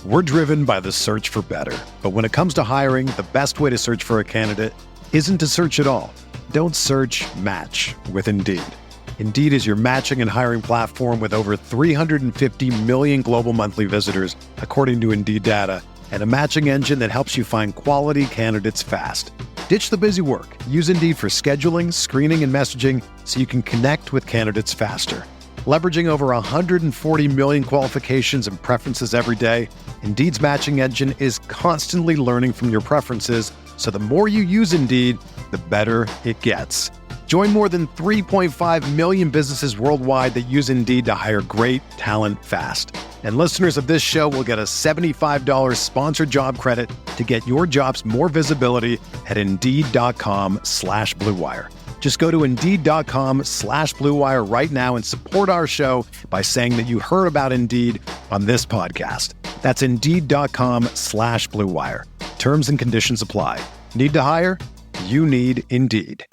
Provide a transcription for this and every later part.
We're driven by the search for better. But when it comes to hiring, the best way to search for a candidate isn't to search at all. Don't search, match with Indeed. Indeed is your matching and hiring platform with over 350 million global monthly visitors, according to Indeed data, and a matching engine that helps you find quality candidates fast. Ditch the busy work. Use Indeed for scheduling, screening, and messaging so you can connect with candidates faster. Leveraging over 140 million qualifications and preferences every day, Indeed's matching engine is constantly learning from your preferences, so the more you use Indeed, the better it gets. Join more than 3.5 million businesses worldwide that use Indeed to hire great talent fast. And listeners of this show will get a $75 sponsored job credit to get your jobs more visibility at Indeed.com/Blue Wire. Just go to Indeed.com/Blue Wire right now and support our show by saying that you heard about Indeed on this podcast. That's Indeed.com/Blue Wire. Terms and conditions apply. Need to hire? You need Indeed.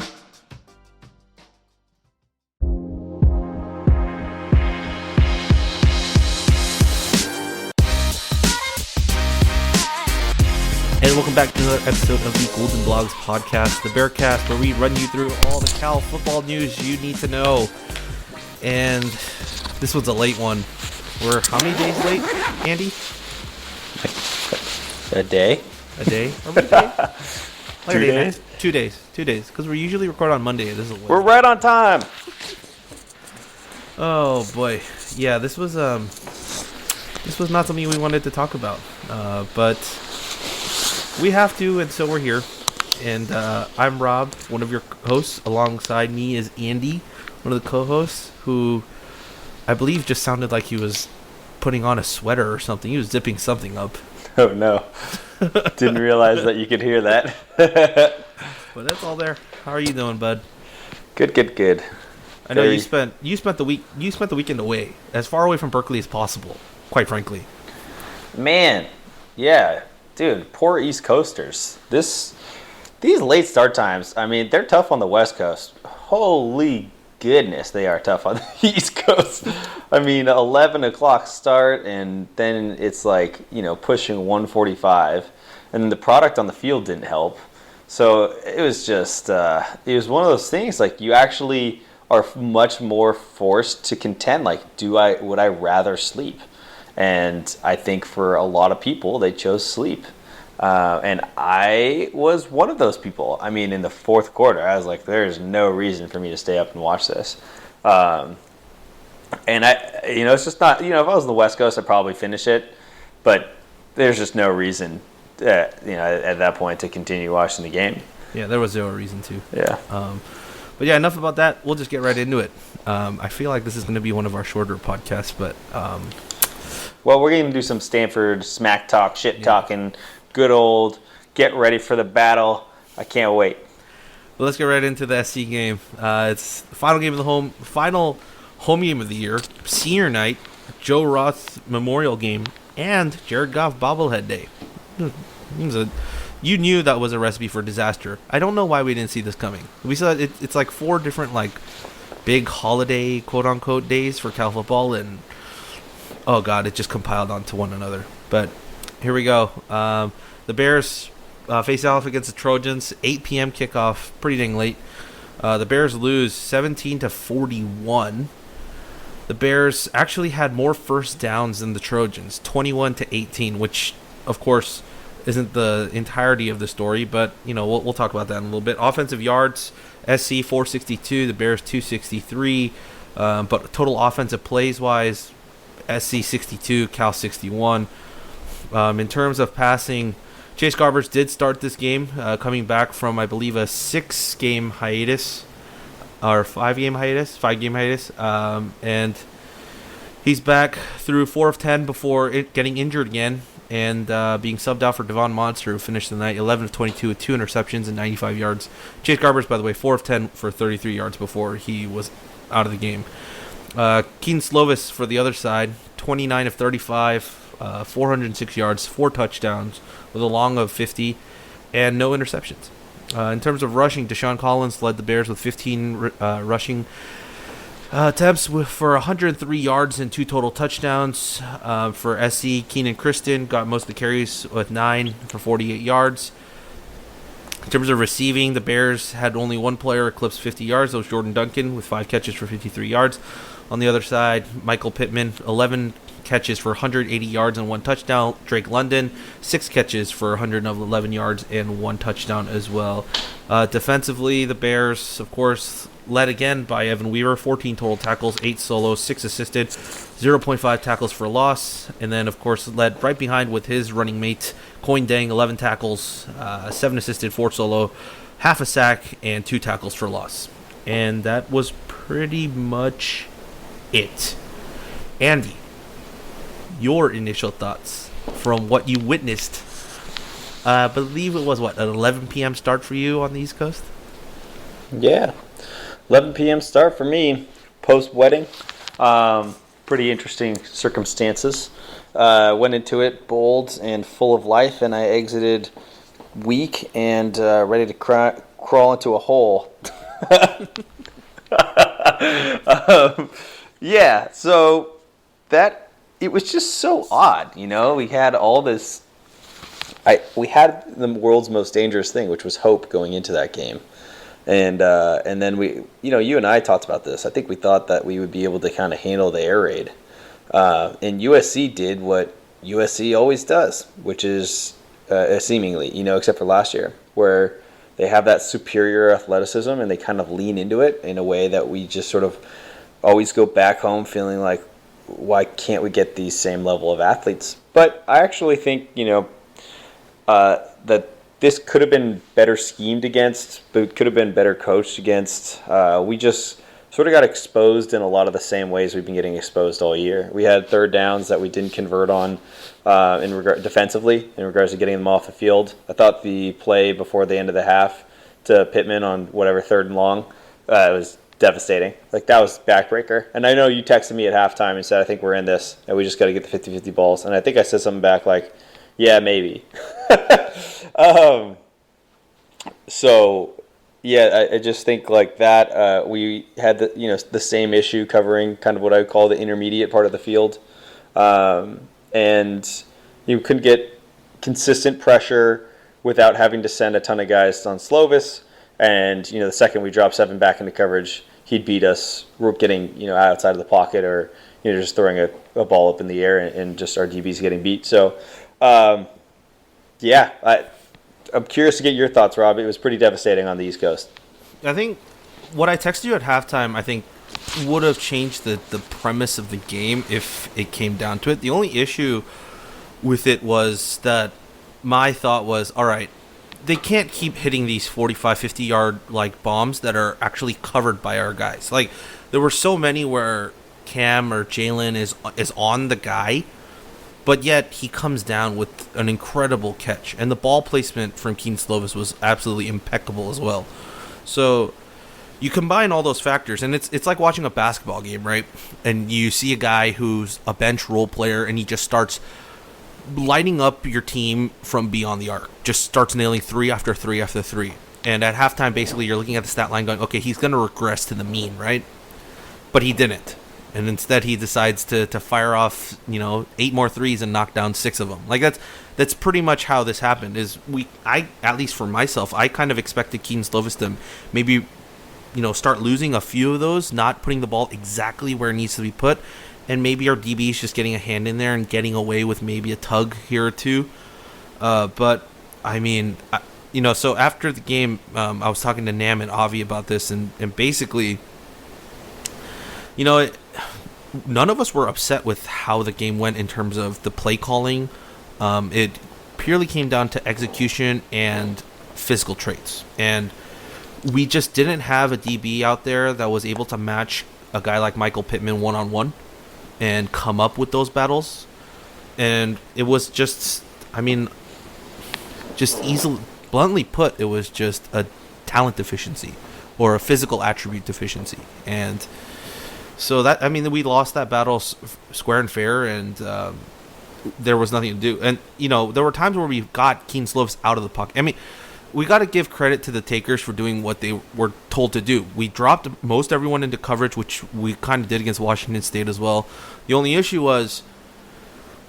And welcome back to another episode of the Golden Blogs podcast, the Bearcast, where we run you through all the Cal football news you need to know. And this was a late one. We're how many days late, Andy? A day? A day? Or a day? Like 2 days? 2 days. 2 days. Because we usually record on Monday. This is We're right on time. Oh boy, yeah. This was not something we wanted to talk about, but we have to, and so we're here. And I'm Rob, one of your hosts. Alongside me is Andy, one of the co-hosts, who I believe just sounded like he was putting on a sweater or something. He was zipping something up. Oh no! Didn't realize that you could hear that. But that's all there. How are you doing, bud? Good. I know you spent the weekend away, as far away from Berkeley as possible. Quite frankly. Man, yeah, dude. Poor East Coasters. These late start times. I mean, they're tough on the West Coast. Holy goodness, they are tough on the East Coast. I mean, 11 o'clock start, and then it's like, pushing 1:45, and the product on the field didn't help. So it was just, it was one of those things, like, you actually are much more forced to contend, like, would I rather sleep? And I think for a lot of people, they chose sleep. And I was one of those people. I mean, in the fourth quarter, I was like, there's no reason for me to stay up and watch this. And it's just not, if I was on the West Coast, I'd probably finish it. But there's just no reason, at that point to continue watching the game. Yeah, there was zero reason to. Yeah. But yeah, enough about that. We'll just get right into it. I feel like this is going to be one of our shorter podcasts, but... Well, we're going to do some Stanford smack talk, shit talking, good old get ready for the battle. I can't wait. Well, let's get right into the SC game. It's the final game of the final home game of the year, senior night, Joe Roth Memorial Game, and Jared Goff bobblehead day. You knew that was a recipe for disaster. I don't know why we didn't see this coming. We saw it's like 4 different big holiday quote unquote days for Cal football, and oh god, it just compiled onto one another. But here we go. The Bears face off against the Trojans. 8 p.m. kickoff, pretty dang late. The Bears lose 17-41. The Bears actually had more first downs than the Trojans, 21-18, which of course isn't the entirety of the story, but we'll talk about that in a little bit. Offensive yards, SC 462, the Bears 263, but total offensive plays wise, SC 62, Cal 61. In terms of passing, Chase Garbers did start this game, coming back from, I believe, a 5-game hiatus, and he's back through 4 of 10 before getting injured again, and being subbed out for Devon Monster, who finished the night 11 of 22 with 2 interceptions and 95 yards. Chase Garbers, by the way, 4 of 10 for 33 yards before he was out of the game. Keen Slovis for the other side, 29 of 35, 406 yards, 4 touchdowns with a long of 50, and no interceptions. In terms of rushing, Deshaun Collins led the Bears with 15 rushing Attempts for 103 yards and 2 total touchdowns. For SC, Keenan Kristen got most of the carries with 9 for 48 yards. In terms of receiving, the Bears had only one player eclipse 50 yards. That was Jordan Duncan with 5 catches for 53 yards. On the other side, Michael Pittman, 11 catches for 180 yards and 1 touchdown. Drake London, 6 catches for 111 yards and 1 touchdown as well. Defensively, the Bears, of course, led again by Evan Weaver, 14 total tackles, 8 solos, 6 assisted, 0.5 tackles for loss. And then, of course, led right behind with his running mate, Coin Dang, 11 tackles, 7 assisted, 4 solo, half a sack, and 2 tackles for loss. And that was pretty much it. Andy, your initial thoughts from what you witnessed. I believe it was, an 11 p.m. start for you on the East Coast? Yeah. 11 p.m. start for me, post-wedding. Pretty interesting circumstances. Went into it bold and full of life, and I exited weak and ready to crawl into a hole. Yeah, so it was just so odd, We had all this. We had the world's most dangerous thing, which was hope going into that game. And then we, you and I talked about this. I think we thought that we would be able to kind of handle the air raid. And USC did what USC always does, which is seemingly, except for last year, where they have that superior athleticism and they kind of lean into it in a way that we just sort of always go back home feeling like, why can't we get these same level of athletes? But I actually think, that this could have been better schemed against, but could have been better coached against. We just sort of got exposed in a lot of the same ways we've been getting exposed all year. We had third downs that we didn't convert on defensively in regards to getting them off the field. I thought the play before the end of the half to Pittman on whatever 3rd and long was devastating. Like, that was backbreaker. And I know you texted me at halftime and said, I think we're in this, and we just got to get the 50-50 balls. And I think I said something back like, yeah, maybe. So, yeah, I just think like that. We had the same issue covering kind of what I would call the intermediate part of the field, and you couldn't get consistent pressure without having to send a ton of guys on Slovis. And the second we dropped 7 back into coverage, he'd beat us. We're getting outside of the pocket, or just throwing a ball up in the air, and just our DBs getting beat. So. Yeah, I'm curious to get your thoughts, Rob. It was pretty devastating on the East Coast. I think what I texted you at halftime, I think, would have changed the premise of the game if it came down to it. The only issue with it was that my thought was, all right, they can't keep hitting these 45, 50-yard bombs that are actually covered by our guys. Like, there were so many where Cam or Jalen is on the guy, but yet he comes down with an incredible catch. And the ball placement from Keen Slovis was absolutely impeccable as well. So you combine all those factors, and it's like watching a basketball game, right? And you see a guy who's a bench role player, and he just starts lighting up your team from beyond the arc. Just starts nailing 3 after 3 after 3. And at halftime, basically, you're looking at the stat line going, okay, he's going to regress to the mean, right? But he didn't. And instead, he decides to fire off, 8 more threes and knock down 6 of them. Like, that's pretty much how this happened. I at least for myself, I kind of expected Keen Slovis to maybe, start losing a few of those, not putting the ball exactly where it needs to be put, and maybe our DB's just getting a hand in there and getting away with maybe a tug here or two. But I mean, so after the game, I was talking to Nam and Avi about this, and basically, none of us were upset with how the game went in terms of the play calling. It purely came down to execution and physical traits. And we just didn't have a DB out there that was able to match a guy like Michael Pittman one-on-one and come up with those battles. And it was just easily, bluntly put, it was just a talent deficiency or a physical attribute deficiency. And so we lost that battle square and fair, and there was nothing to do. And, there were times where we got Keen Slovis out of the pocket. we got to give credit to the takers for doing what they were told to do. We dropped most everyone into coverage, which we kind of did against Washington State as well. The only issue was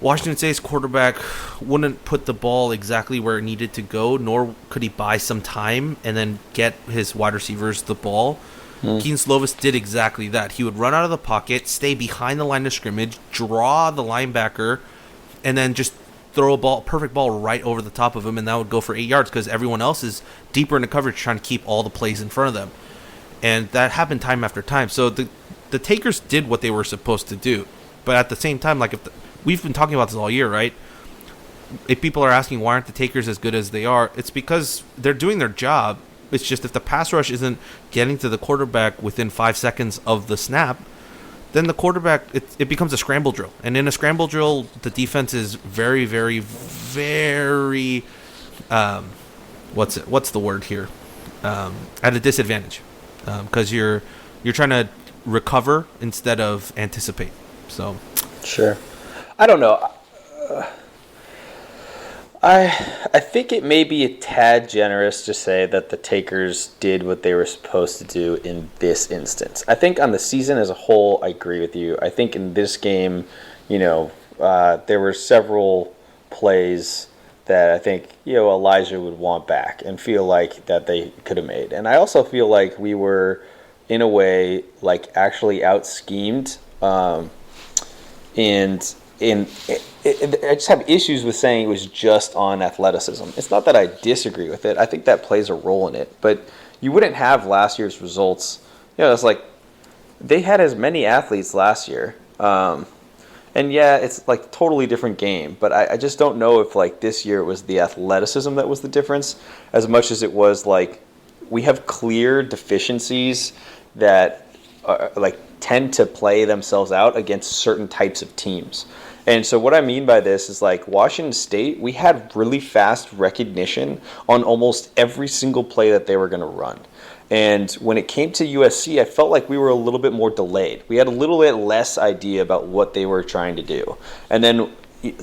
Washington State's quarterback wouldn't put the ball exactly where it needed to go, nor could he buy some time and then get his wide receivers the ball. Keaton Slovis did exactly that. He would run out of the pocket, stay behind the line of scrimmage, draw the linebacker, and then just throw a perfect ball right over the top of him, and that would go for 8 yards because everyone else is deeper in the coverage trying to keep all the plays in front of them. And that happened time after time. So the takers did what they were supposed to do. But at the same time, like we've been talking about this all year, right? If people are asking why aren't the takers as good as they are, it's because they're doing their job. It's just if the pass rush isn't getting to the quarterback within 5 seconds of the snap, then the quarterback, it becomes a scramble drill. And in a scramble drill, the defense is very, very, very, what's the word here? At a disadvantage. Because you're trying to recover instead of anticipate. So, sure. I don't know. I think it may be a tad generous to say that the takers did what they were supposed to do in this instance. I think on the season as a whole, I agree with you. I think in this game, there were several plays that I think, Elijah would want back and feel like that they could have made. And I also feel like we were, in a way, like actually out-schemed. I just have issues with saying it was just on athleticism. It's not that I disagree with it. I think that plays a role in it. But you wouldn't have last year's results. It's like they had as many athletes last year. And yeah, it's like a totally different game. But I just don't know if like this year it was the athleticism that was the difference as much as it was like we have clear deficiencies that like tend to play themselves out against certain types of teams. And so what I mean by this is like Washington State, we had really fast recognition on almost every single play that they were going to run. And when it came to USC, I felt like we were a little bit more delayed. We had a little bit less idea about what they were trying to do. And then, I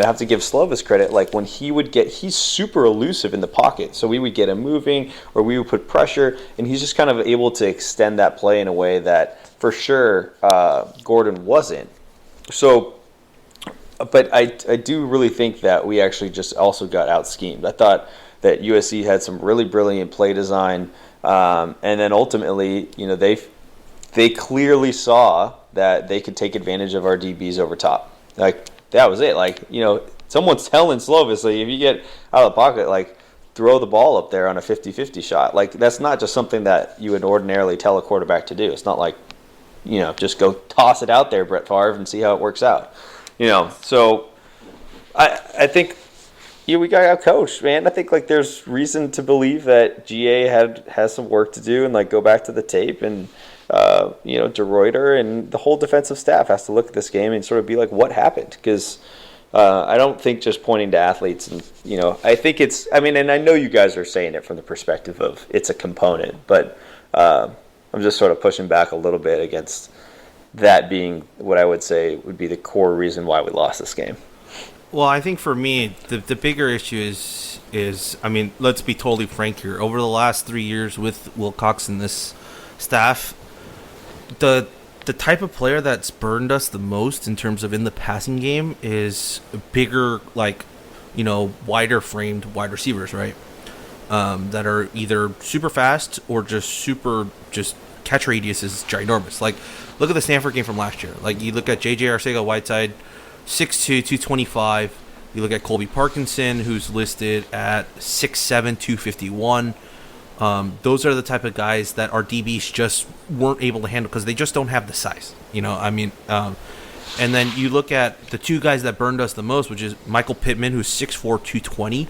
have to give Slovis credit. Like when he's super elusive in the pocket. So we would get him moving or we would put pressure and he's just kind of able to extend that play in a way that for sure Gordon wasn't. So, but I do really think that we actually just also got out-schemed. I thought that USC had some really brilliant play design. And then ultimately, they clearly saw that they could take advantage of our DBs over top. Like, that was it. Like, someone's telling Slovis, like, if you get out of the pocket, like, throw the ball up there on a 50-50 shot. Like, that's not just something that you would ordinarily tell a quarterback to do. It's not like, just go toss it out there, Brett Favre, and see how it works out. So I think we got out-coached, man. I think like there's reason to believe that GA has some work to do and like go back to the tape and DeRuyter and the whole defensive staff has to look at this game and sort of be like, what happened? Because I don't think just pointing to athletes and I think and I know you guys are saying it from the perspective of it's a component, but I'm just sort of pushing back a little bit against that being what I would say would be the core reason why we lost this game. Well, I think for me, the bigger issue is let's be totally frank here. Over the last 3 years with Wilcox and this staff, the type of player that's burned us the most in terms of in the passing game is bigger, like, wider framed wide receivers, right? That are either super fast or just catch radius is ginormous. Like, look at the Stanford game from last year. Like, you look at J.J. Arcega-Whiteside, 6'2", 225. You look at Colby Parkinson, who's listed at 6'7", 251. Those are the type of guys that our DBs just weren't able to handle because they just don't have the size. And then you look at the two guys that burned us the most, which is Michael Pittman, who's 6'4", 220,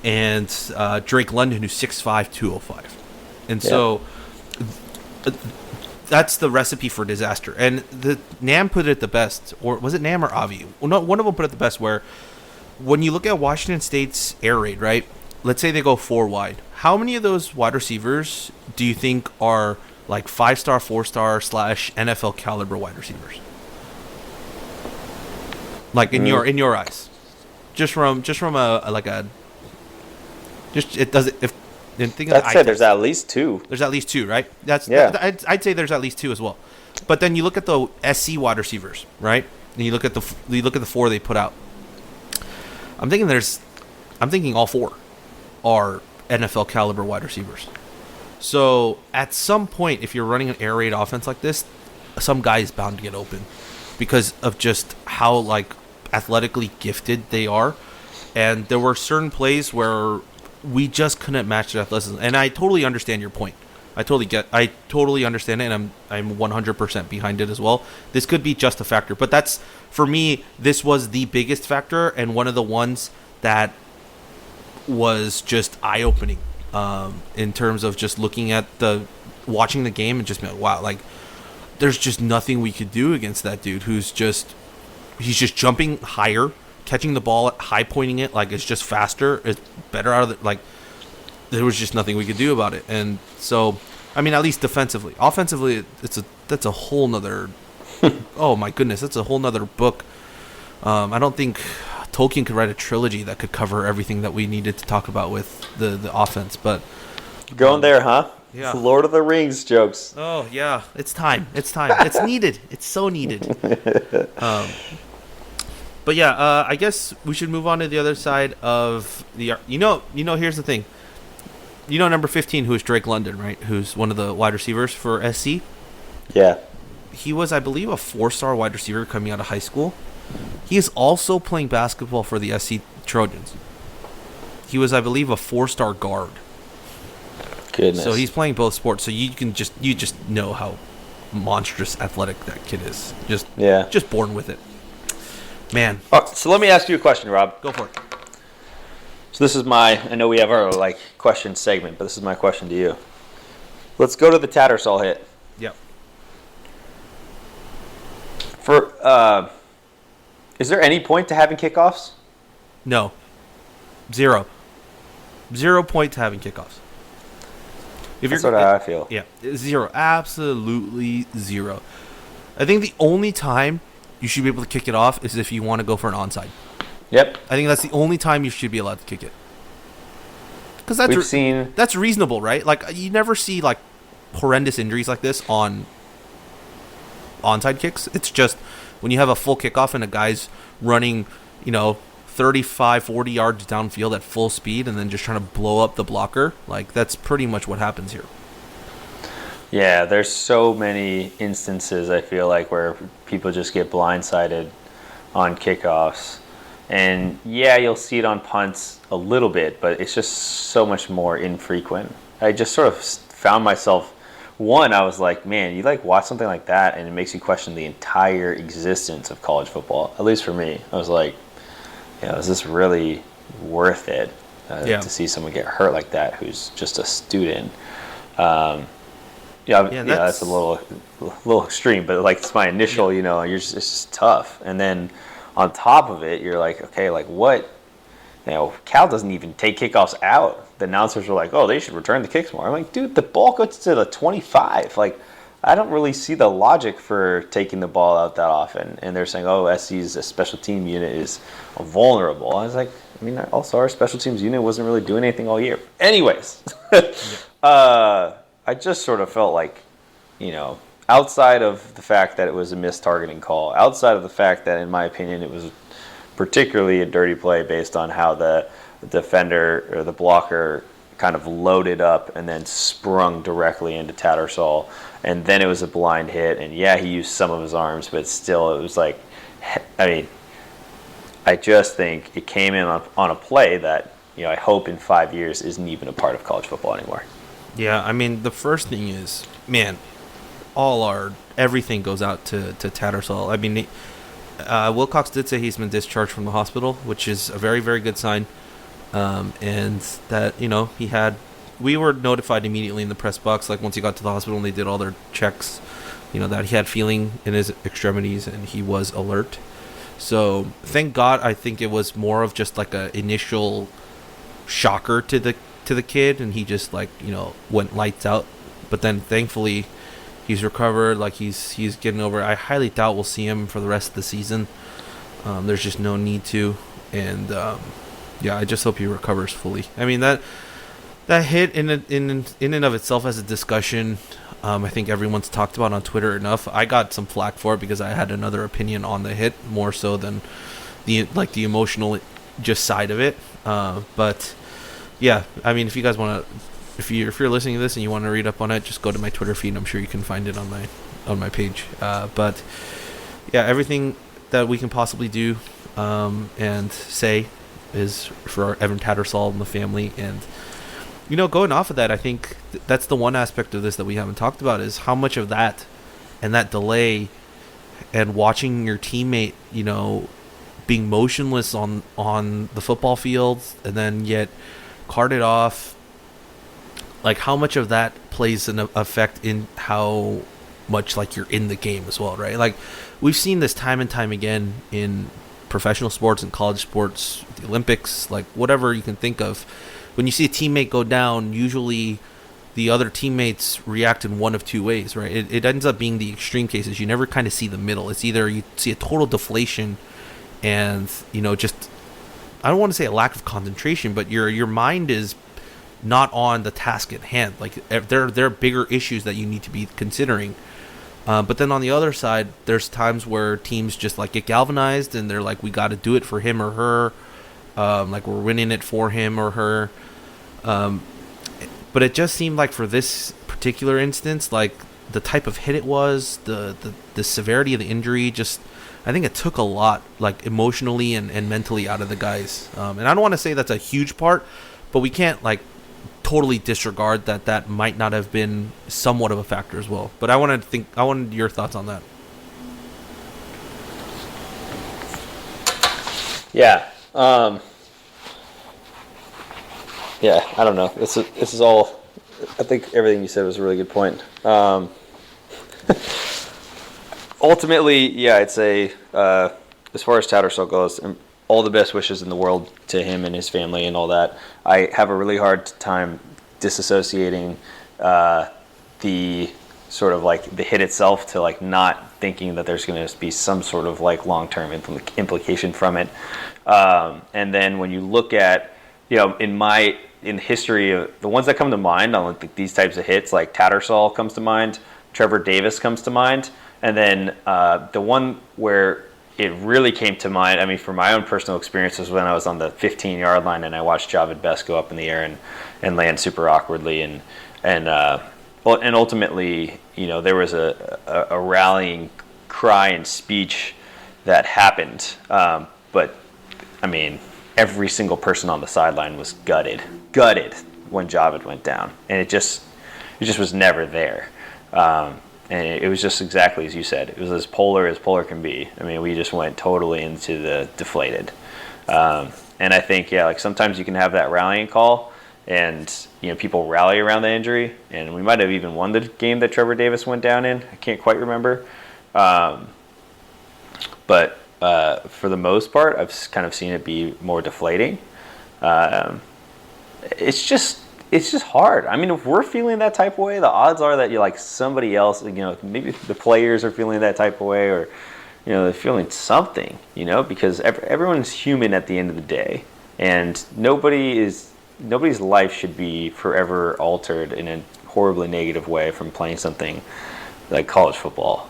and Drake London, who's 6'5", 205. And so that's the recipe for disaster. And the Nam put it the best, or was it Nam or Avi? Well, no, one of them put it the best, where when you look at Washington State's air raid, right? Let's say they go 4 wide. How many of those wide receivers do you think are like 5-star, 4-star / NFL caliber wide receivers? Like in your eyes, just from a Just it doesn't. If and think of That the eye said, there's test. at least two. There's at least two, right? Yeah. I'd say there's at least two as well. But then you look at the SC wide receivers, right? And you look at the four they put out. I'm thinking all four are NFL caliber wide receivers. So at some point, if you're running an air raid offense like this, some guy is bound to get open because of just how like athletically gifted they are. And there were certain plays where we just couldn't match their athleticism. And I totally understand your point. I totally understand it, and I'm 100% behind it as well. This could be just a factor, but that's, for me, this was the biggest factor and one of the ones that was just eye-opening in terms of just looking at watching the game and just being like, wow, like there's just nothing we could do against that dude he's just jumping higher, catching the ball, high pointing it, like it's just faster, it's better out of the, like there was just nothing we could do about it. And so, I mean, at least defensively. Offensively, that's a whole nother oh my goodness, that's a whole nother book. I don't think Tolkien could write a trilogy that could cover everything that we needed to talk about with the offense, but Going there, huh? Yeah. Lord of the Rings jokes. oh yeah, it's time. It's needed. It's so needed. But yeah, I guess we should move on to the other side of the. Here's the thing. Number 15, who is Drake London, right? Who's one of the wide receivers for SC. Yeah. He was, I believe, a 4-star wide receiver coming out of high school. He is also playing basketball for the SC Trojans. He was, I believe, a 4-star guard. Goodness. So he's playing both sports. So you just know how monstrous athletic that kid is. Just born with it. Man. So let me ask you a question, Rob. Go for it. So this is I know we have our question segment, but this is my question to you. Let's go to the Tattersall hit. Yep. Is there any point to having kickoffs? No. 0 point to having kickoffs. That's sort of how I feel. Yeah, 0. Absolutely 0. I think the only time you should be able to kick it off is if you want to go for an onside. Yep. I think that's the only time you should be allowed to kick it. Because that's reasonable, right? Like, you never see like horrendous injuries like this on onside kicks. It's just when you have a full kickoff and a guy's running, 35, 40 yards downfield at full speed and then just trying to blow up the blocker. Like, that's pretty much what happens here. Yeah, there's so many instances, I feel like, where people just get blindsided on kickoffs. And yeah, you'll see it on punts a little bit, but it's just so much more infrequent. I just sort of found myself, I was like, man, you watch something like that and it makes you question the entire existence of college football. At least for me. I was like, is this really worth it to see someone get hurt like that who's just a student? That's a little extreme, but it's my initial, it's just tough. And then on top of it, you're like, okay, what? Cal doesn't even take kickoffs out. The announcers were like, oh, they should return the kicks more. I'm like, dude, the ball goes to the 25. I don't really see the logic for taking the ball out that often. And they're saying, oh, SC's a special team unit is vulnerable. I was like, also our special teams unit wasn't really doing anything all year. Anyways, I just sort of felt like, outside of the fact that it was a missed targeting call, outside of the fact that, in my opinion, it was particularly a dirty play based on how the defender or the blocker kind of loaded up and then sprung directly into Tattersall, and then it was a blind hit, and yeah, he used some of his arms, but still it was I just think it came in on a play that, I hope in 5 years isn't even a part of college football anymore. Yeah, the first thing is, man, everything goes out to Tattersall. Wilcox did say he's been discharged from the hospital, which is a very, very good sign. And that, we were notified immediately in the press box, once he got to the hospital and they did all their checks, that he had feeling in his extremities and he was alert. So thank God, I think it was more of just a initial shocker to the kid, and he just went lights out. But then thankfully he's recovered, he's getting over it. I highly doubt we'll see him for the rest of the season. There's just no need to, and I just hope he recovers fully. That hit in and of itself as a discussion, I think everyone's talked about on Twitter enough. I got some flack for it because I had another opinion on the hit more so than the emotional just side of it. But yeah, I mean, if you guys want to, if you're listening to this and you want to read up on it, just go to my Twitter feed. I'm sure you can find it on my page. But yeah, everything that we can possibly do and say is for Evan Tattersall and the family. And going off of that, I think that's the one aspect of this that we haven't talked about is how much of that and that delay and watching your teammate, being motionless on the football field and then yet carted off, like how much of that plays an effect in how much like you're in the game as well, right? Like we've seen this time and time again in professional sports and college sports, the Olympics, like whatever you can think of. When you see a teammate go down, usually the other teammates react in one of two ways, right? It ends up being the extreme cases. You never kind of see the middle. It's either you see a total deflation and, just, I don't want to say a lack of concentration, but your mind is not on the task at hand. Like there are bigger issues that you need to be considering. But then on the other side, there's times where teams just like get galvanized and they're like, we got to do it for him or her. Like we're winning it for him or her. But it just seemed like for this particular instance, like the type of hit it was, the severity of the injury, just I think it took a lot, like emotionally and mentally out of the guys. And I don't want to say that's a huge part, but we can't like totally disregard that might not have been somewhat of a factor as well. But I wanted your thoughts on that. Yeah. Yeah, I don't know. This is all. I think everything you said was a really good point. Ultimately, yeah, I'd say as far as Tattersall goes, all the best wishes in the world to him and his family and all that. I have a really hard time disassociating the sort of like the hit itself to like not thinking that there's going to be some sort of like long-term implication from it. And then when you look at, in history of the ones that come to mind on like these types of hits, like Tattersall comes to mind, Trevor Davis comes to mind, and then the one where it really came to mind, I mean, from my own personal experience, was when I was on the 15-yard line and I watched Javid Best go up in the air and land super awkwardly, and ultimately, there was a rallying cry and speech that happened, but I mean, every single person on the sideline was gutted when Javid went down, and it just was never there. And it was just exactly as you said. It was as polar can be. I mean, we just went totally into the deflated. And I think, yeah, like sometimes you can have that rallying call, and people rally around the injury. And we might have even won the game that Trevor Davis went down in. I can't quite remember. But for the most part, I've kind of seen it be more deflating. It's just hard. I mean, if we're feeling that type of way, the odds are that you're like somebody else, maybe the players are feeling that type of way, or, they're feeling something, because everyone's human at the end of the day, and nobody's life should be forever altered in a horribly negative way from playing something like college football.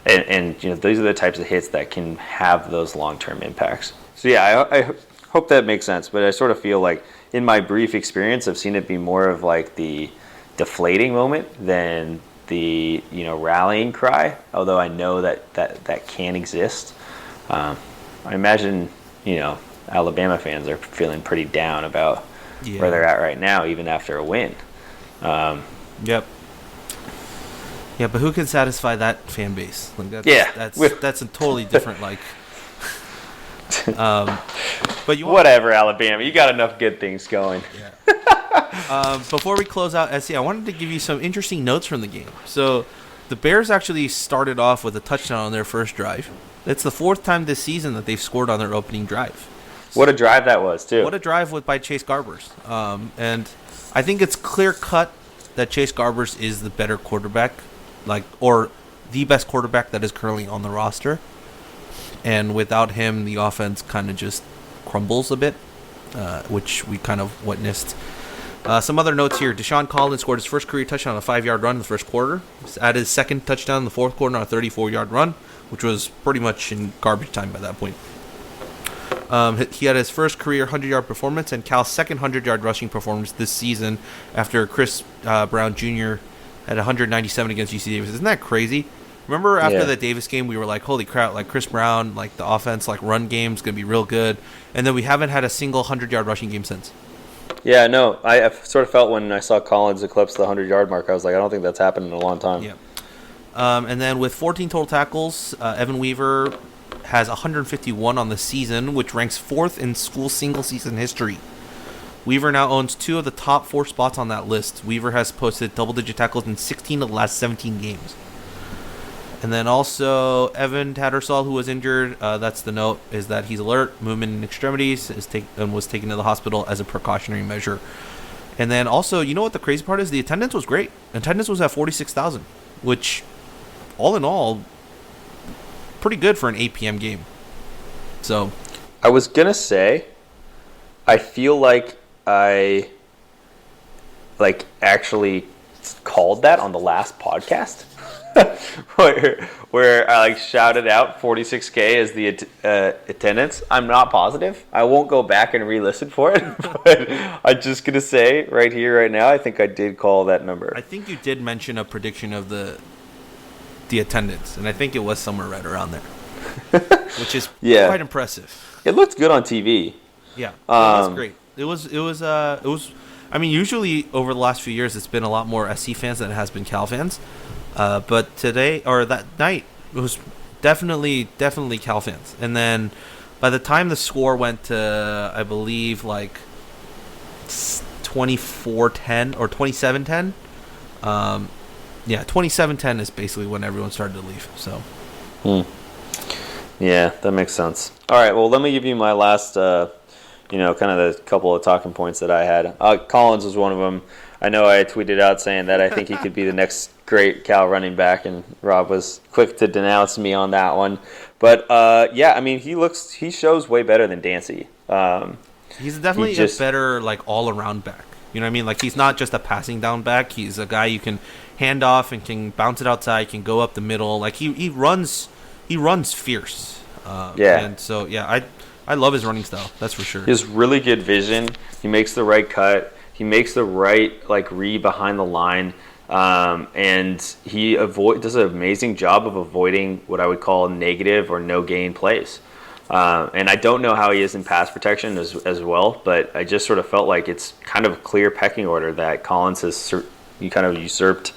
And these are the types of hits that can have those long-term impacts. So yeah, I hope that makes sense, but I sort of feel like in my brief experience, I've seen it be more of like the deflating moment than the rallying cry. Although I know that can exist. I imagine Alabama fans are feeling pretty down about where they're at right now, even after a win. Yep. Yeah, but who can satisfy that fan base? Like that's a totally different like. But whatever, Alabama, you got enough good things going. Yeah. Before we close out, SC, I wanted to give you some interesting notes from the game. So, the Bears actually started off with a touchdown on their first drive. It's the fourth time this season that they've scored on their opening drive. What a drive that was, too. What a drive by Chase Garbers. And I think it's clear cut that Chase Garbers is the better quarterback, or the best quarterback that is currently on the roster. And without him, the offense kind of just crumbles a bit. which we kind of witnessed. Some other notes here. Deshaun Collins scored his first career touchdown on a 5-yard run in the first quarter. Added his second touchdown in the fourth quarter on a 34-yard run, which was pretty much in garbage time by that point. He had his first career 100-yard performance and Cal's second 100-yard rushing performance this season after Chris Brown Jr. had 197 against UC Davis. Isn't that crazy? Remember after the Davis game, we were like, holy crap, like Chris Brown, like the offense, like run game's going to be real good. And then we haven't had a single 100-yard rushing game since. Yeah, no, I sort of felt when I saw Collins eclipse the 100-yard mark, I was like, I don't think that's happened in a long time. Yeah. And then with 14 total tackles, Evan Weaver has 151 on the season, which ranks 4th in school single-season history. Weaver now owns 2 of the top 4 spots on that list. Weaver has posted double-digit tackles in 16 of the last 17 games. And then also Evan Tattersall, who was injured, that's the note, is that he's alert, movement in extremities, and was taken to the hospital as a precautionary measure. And then also, you know what the crazy part is? The attendance was great. Attendance was at 46,000, which, all in all, pretty good for an 8 p.m. game. So, I was going to say, I feel like I actually called that on the last podcast. where I shouted out 46K as the attendance. I'm not positive. I won't go back and re-listen for it, but I'm just going to say right here, right now, I think I did call that number. I think you did mention a prediction of the attendance, and I think it was somewhere right around there, which is quite impressive. It looked good on TV. Yeah, it was great. It was. I mean, usually over the last few years, it's been a lot more SC fans than it has been Cal fans. But today, or that night, it was definitely Cal fans. And then by the time the score went to, I believe, like 24-10 or 27-10, 27-10 is basically when everyone started to leave. So, yeah, that makes sense. All right, well, let me give you my last, kind of the couple of talking points that I had. Collins was one of them. I know I tweeted out saying that I think he could be the next great Cal running back, and Rob was quick to denounce me on that one. But I mean, he shows way better than Dancy. He's definitely a better like all-around back. You know what I mean? Like he's not just a passing down back. He's a guy you can hand off and can bounce it outside, can go up the middle. Like he runs fierce. And so I love his running style. That's for sure. He has really good vision. He makes the right cut. He makes the right read behind the line, and he does an amazing job of avoiding what I would call negative or no gain plays. And I don't know how he is in pass protection as well, but I just sort of felt like it's kind of a clear pecking order that Collins has kind of usurped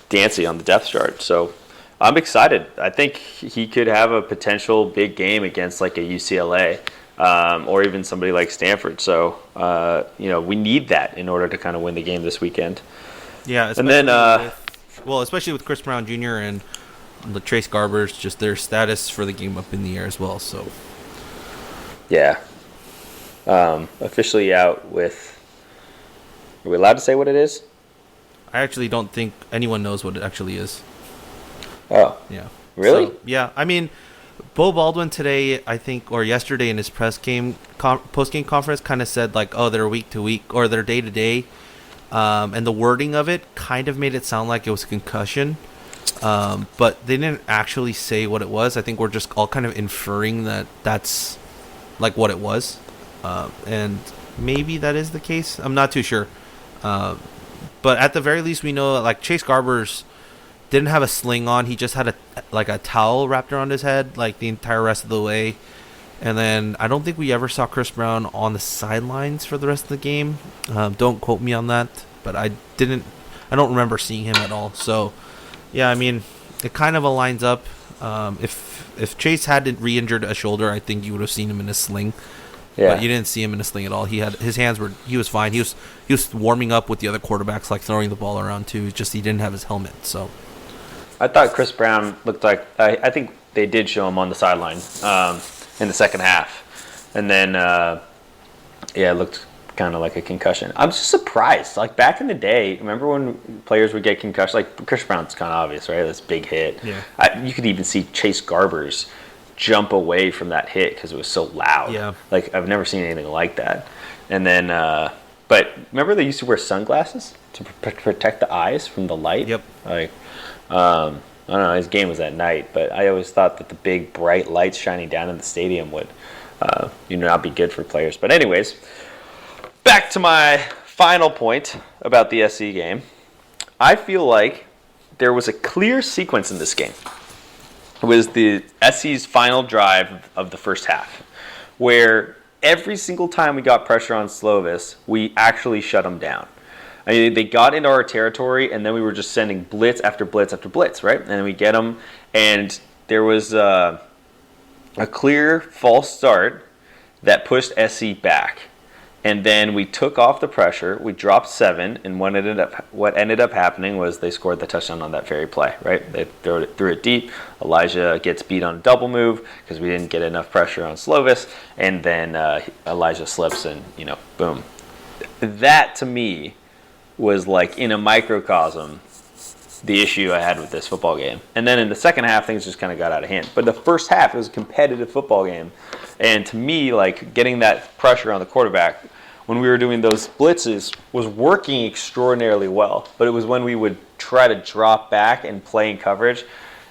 Dancy on the depth chart. So I'm excited. I think he could have a potential big game against like a UCLA. Or even somebody like Stanford. So, we need that in order to kind of win the game this weekend. Yeah, especially with Chris Brown Jr. and the Trace Garbers, just their status for the game up in the air as well. So, yeah, officially out with. Are we allowed to say what it is? I actually don't think anyone knows what it actually is. Oh, yeah, really? So, yeah, I mean. Bo Baldwin today, I think, or yesterday in his post-game conference kind of said, like, oh, they're week to week, or they're day to day. And the wording of it kind of made it sound like it was a concussion. But they didn't actually say what it was. I think we're just all kind of inferring that that's, like, what it was. And maybe that is the case. I'm not too sure. But at the very least, we know that, like, Chase Garbers didn't have a sling on. He just had a towel wrapped around his head like the entire rest of the way. And then I don't think we ever saw Chris Brown on the sidelines for the rest of the game. Don't quote me on that, but I don't remember seeing him at all. So yeah, I mean, it kind of aligns up. If Chase hadn't re-injured a shoulder, I think you would have seen him in a sling. Yeah. But you didn't see him in a sling at all. He was fine. He was warming up with the other quarterbacks, like throwing the ball around too. It's just he didn't have his helmet. So I thought Chris Brown looked like I think they did show him on the sideline in the second half, and then it looked kind of like a concussion. I'm just surprised. Like back in the day, remember when players would get concussions? Like Chris Brown's kind of obvious, right? This big hit. Yeah. You could even see Chase Garbers jump away from that hit because it was so loud. Yeah. Like, I've never seen anything like that. And then, but remember they used to wear sunglasses to protect the eyes from the light? Yep. Like, I don't know, his game was at night, but I always thought that the big bright lights shining down in the stadium would, not be good for players. But anyways, back to my final point about the SC game. I feel like there was a clear sequence in this game. It was the SC's final drive of the first half, where every single time we got pressure on Slovis, we actually shut them down. I mean, they got into our territory, and then we were just sending blitz after blitz after blitz, right? And then we get them, and there was a clear false start that pushed SC back. And then we took off the pressure, we dropped 7, and what ended up happening was they scored the touchdown on that very play, right? They threw it deep. Elijah gets beat on a double move because we didn't get enough pressure on Slovis, and then Elijah slips and, boom. That, to me, was like in a microcosm the issue I had with this football game. And then in the second half, things just kind of got out of hand. But the first half, it was a competitive football game. And to me, like, getting that pressure on the quarterback when we were doing those blitzes was working extraordinarily well. But it was when we would try to drop back and play in coverage,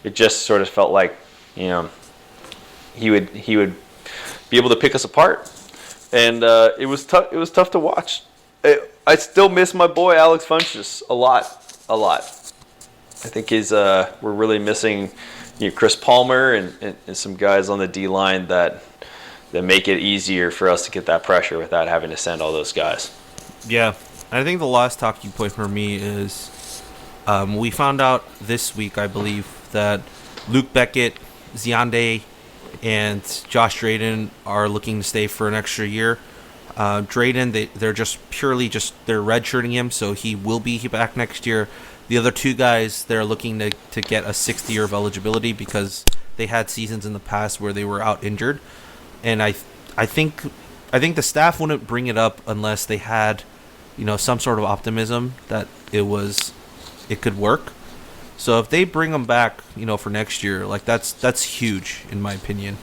it just sort of felt like, he would be able to pick us apart. And it was tough. It was tough to watch. I still miss my boy Alex Funchess a lot. I think we're really missing Chris Palmer and some guys on the D line that make it easier for us to get that pressure without having to send all those guys. Yeah, I think the last talking point for me is we found out this week, I believe, that Luke Beckett, Ziande, and Josh Drayden are looking to stay for an extra year. Drayden, they're redshirting him, so he will be back next year. The other two guys, they're looking to get a 6th year of eligibility because they had seasons in the past where they were out injured. And I think the staff wouldn't bring it up unless they had, some sort of optimism that it could work. So if they bring them back, for next year, like that's huge in my opinion.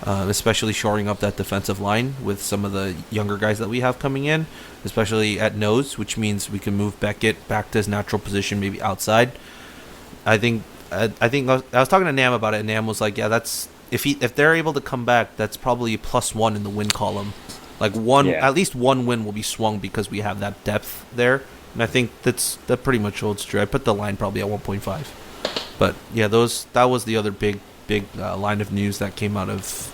Especially shoring up that defensive line with some of the younger guys that we have coming in, especially at nose, which means we can move Beckett back to his natural position, maybe outside. I think I was talking to Nam about it, and Nam was like, "Yeah, that's if they're able to come back, that's probably a +1 in the win column. Like at least one win will be swung because we have that depth there." And I think that pretty much holds true. I put the line probably at 1.5, but yeah, that was the other big line of news that came out of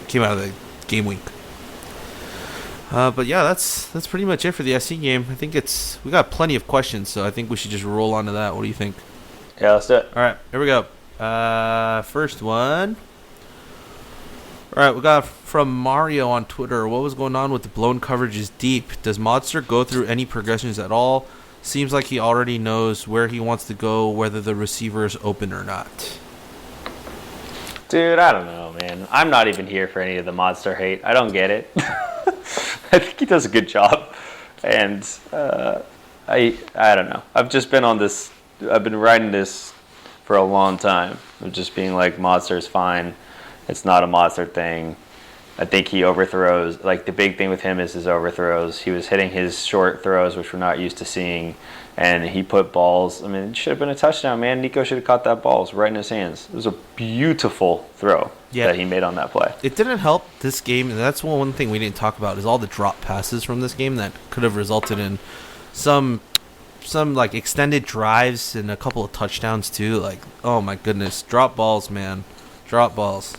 came out of the game week. But yeah, that's pretty much it for the SC game. I think we got plenty of questions, so I think we should just roll on to that. What do you think? Yeah, let's do it. All right, here we go. First one. All right, we got from Mario on Twitter. What was going on with the blown coverages deep? Does Modster go through any progressions at all? Seems like he already knows where he wants to go, whether the receiver is open or not. Dude, I don't know, man. I'm not even here for any of the Modster hate. I don't get it. I think he does a good job. And I don't know. I've just been on this. I've been riding this for a long time. Of just being like, Modster's fine. It's not a Modster thing. I think he overthrows. Like, the big thing with him is his overthrows. He was hitting his short throws, which we're not used to seeing. And he put balls. I mean, it should have been a touchdown, man. Nico should have caught that ball. It was right in his hands. It was a beautiful throw that he made on that play. It didn't help this game, and that's one thing we didn't talk about, is all the drop passes from this game that could have resulted in some like extended drives and a couple of touchdowns too. Like, oh my goodness, drop balls, man. Drop balls.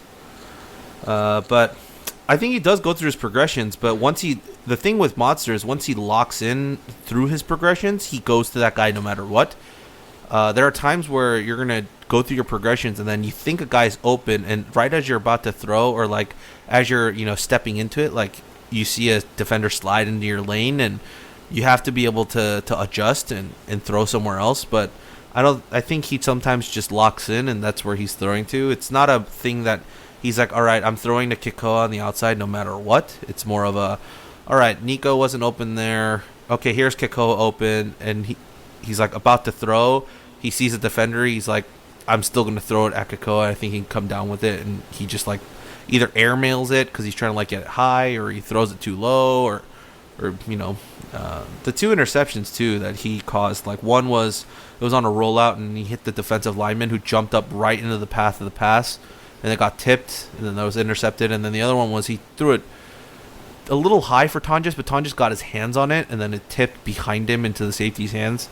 But I think he does go through his progressions, but the thing with Modster is once he locks in through his progressions, he goes to that guy no matter what. There are times where you're going to go through your progressions and then you think a guy's open, and right as you're about to throw, or like as you're stepping into it, like you see a defender slide into your lane and you have to be able to adjust and throw somewhere else. But I think he sometimes just locks in and that's where he's throwing to. It's not a thing that he's like, all right, I'm throwing to Kikoa on the outside no matter what. It's more of a, all right, Nico wasn't open there. Okay, here's Kikoa open, and he's like about to throw. He sees a defender. He's like, I'm still going to throw it at Kakoa. I think he can come down with it, and he just like either airmails it because he's trying to like get it high, or he throws it too low, or the 2 interceptions too that he caused. Like one was it was on a rollout and he hit the defensive lineman who jumped up right into the path of the pass, and it got tipped, and then that was intercepted. And then the other one was he threw it a little high for Tonjes, but Tonjes got his hands on it, and then it tipped behind him into the safety's hands.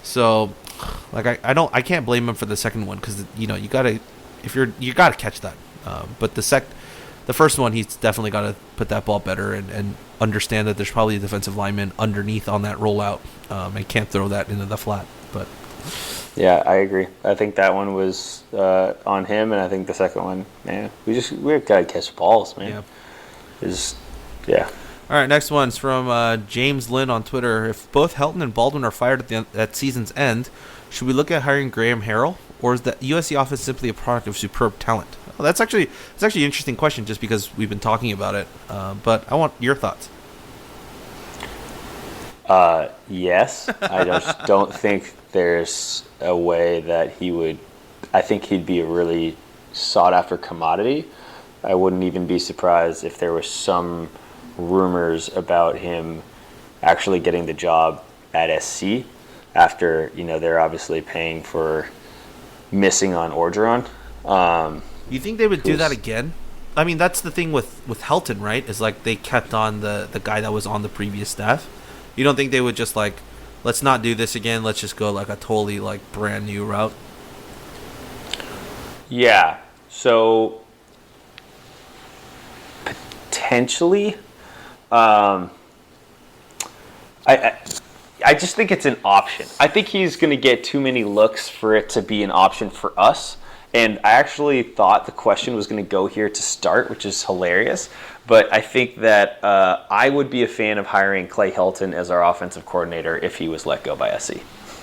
So, like I can't blame him for the second one because you gotta catch that. But the first one, he's definitely got to put that ball better and understand that there's probably a defensive lineman underneath on that rollout, and can't throw that into the flat. But yeah, I agree. I think that one was on him, and I think the second one, man, we gotta catch balls, man. Yeah. All right, next one's from James Lynn on Twitter. If both Helton and Baldwin are fired at season's end, should we look at hiring Graham Harrell, or is the USC offense simply a product of superb talent? Well, that's actually an interesting question, just because we've been talking about it. But I want your thoughts. Yes, I just don't think there's a way that he would. I think he'd be a really sought after commodity. I wouldn't even be surprised if there were some rumors about him actually getting the job at SC after, they're obviously paying for missing on Orgeron. You think they would do that again? I mean, that's the thing with Helton, right? Is like they kept on the guy that was on the previous staff. You don't think they would just like, let's not do this again, let's just go like a totally like brand new route? Yeah. So potentially, I just think it's an option. I think he's going to get too many looks for it to be an option for us. And I actually thought the question was going to go here to start, which is hilarious. But I think that I would be a fan of hiring Clay Helton as our offensive coordinator if he was let go by SC.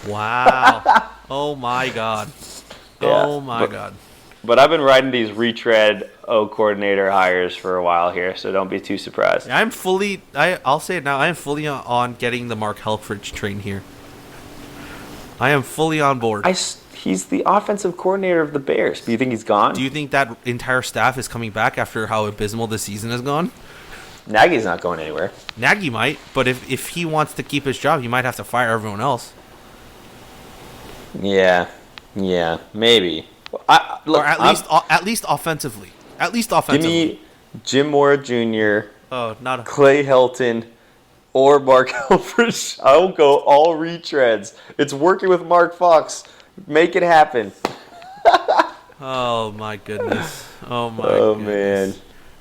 Wow. Oh, my God. Oh, my God. But I've been riding these retread O coordinator hires for a while here, so don't be too surprised. I'll say it now, I am fully on getting the Mark Helfrich train here. I am fully on board. He's the offensive coordinator of the Bears. Do you think he's gone? Do you think that entire staff is coming back after how abysmal the season has gone? Nagy's not going anywhere. Nagy might, but if he wants to keep his job, he might have to fire everyone else. Yeah, maybe. At least offensively. Give me Jim Mora Jr., not Clay Helton, or Mark Helfrich. I will go all retreads. It's working with Mark Fox. Make it happen. Oh, my goodness. Oh, man.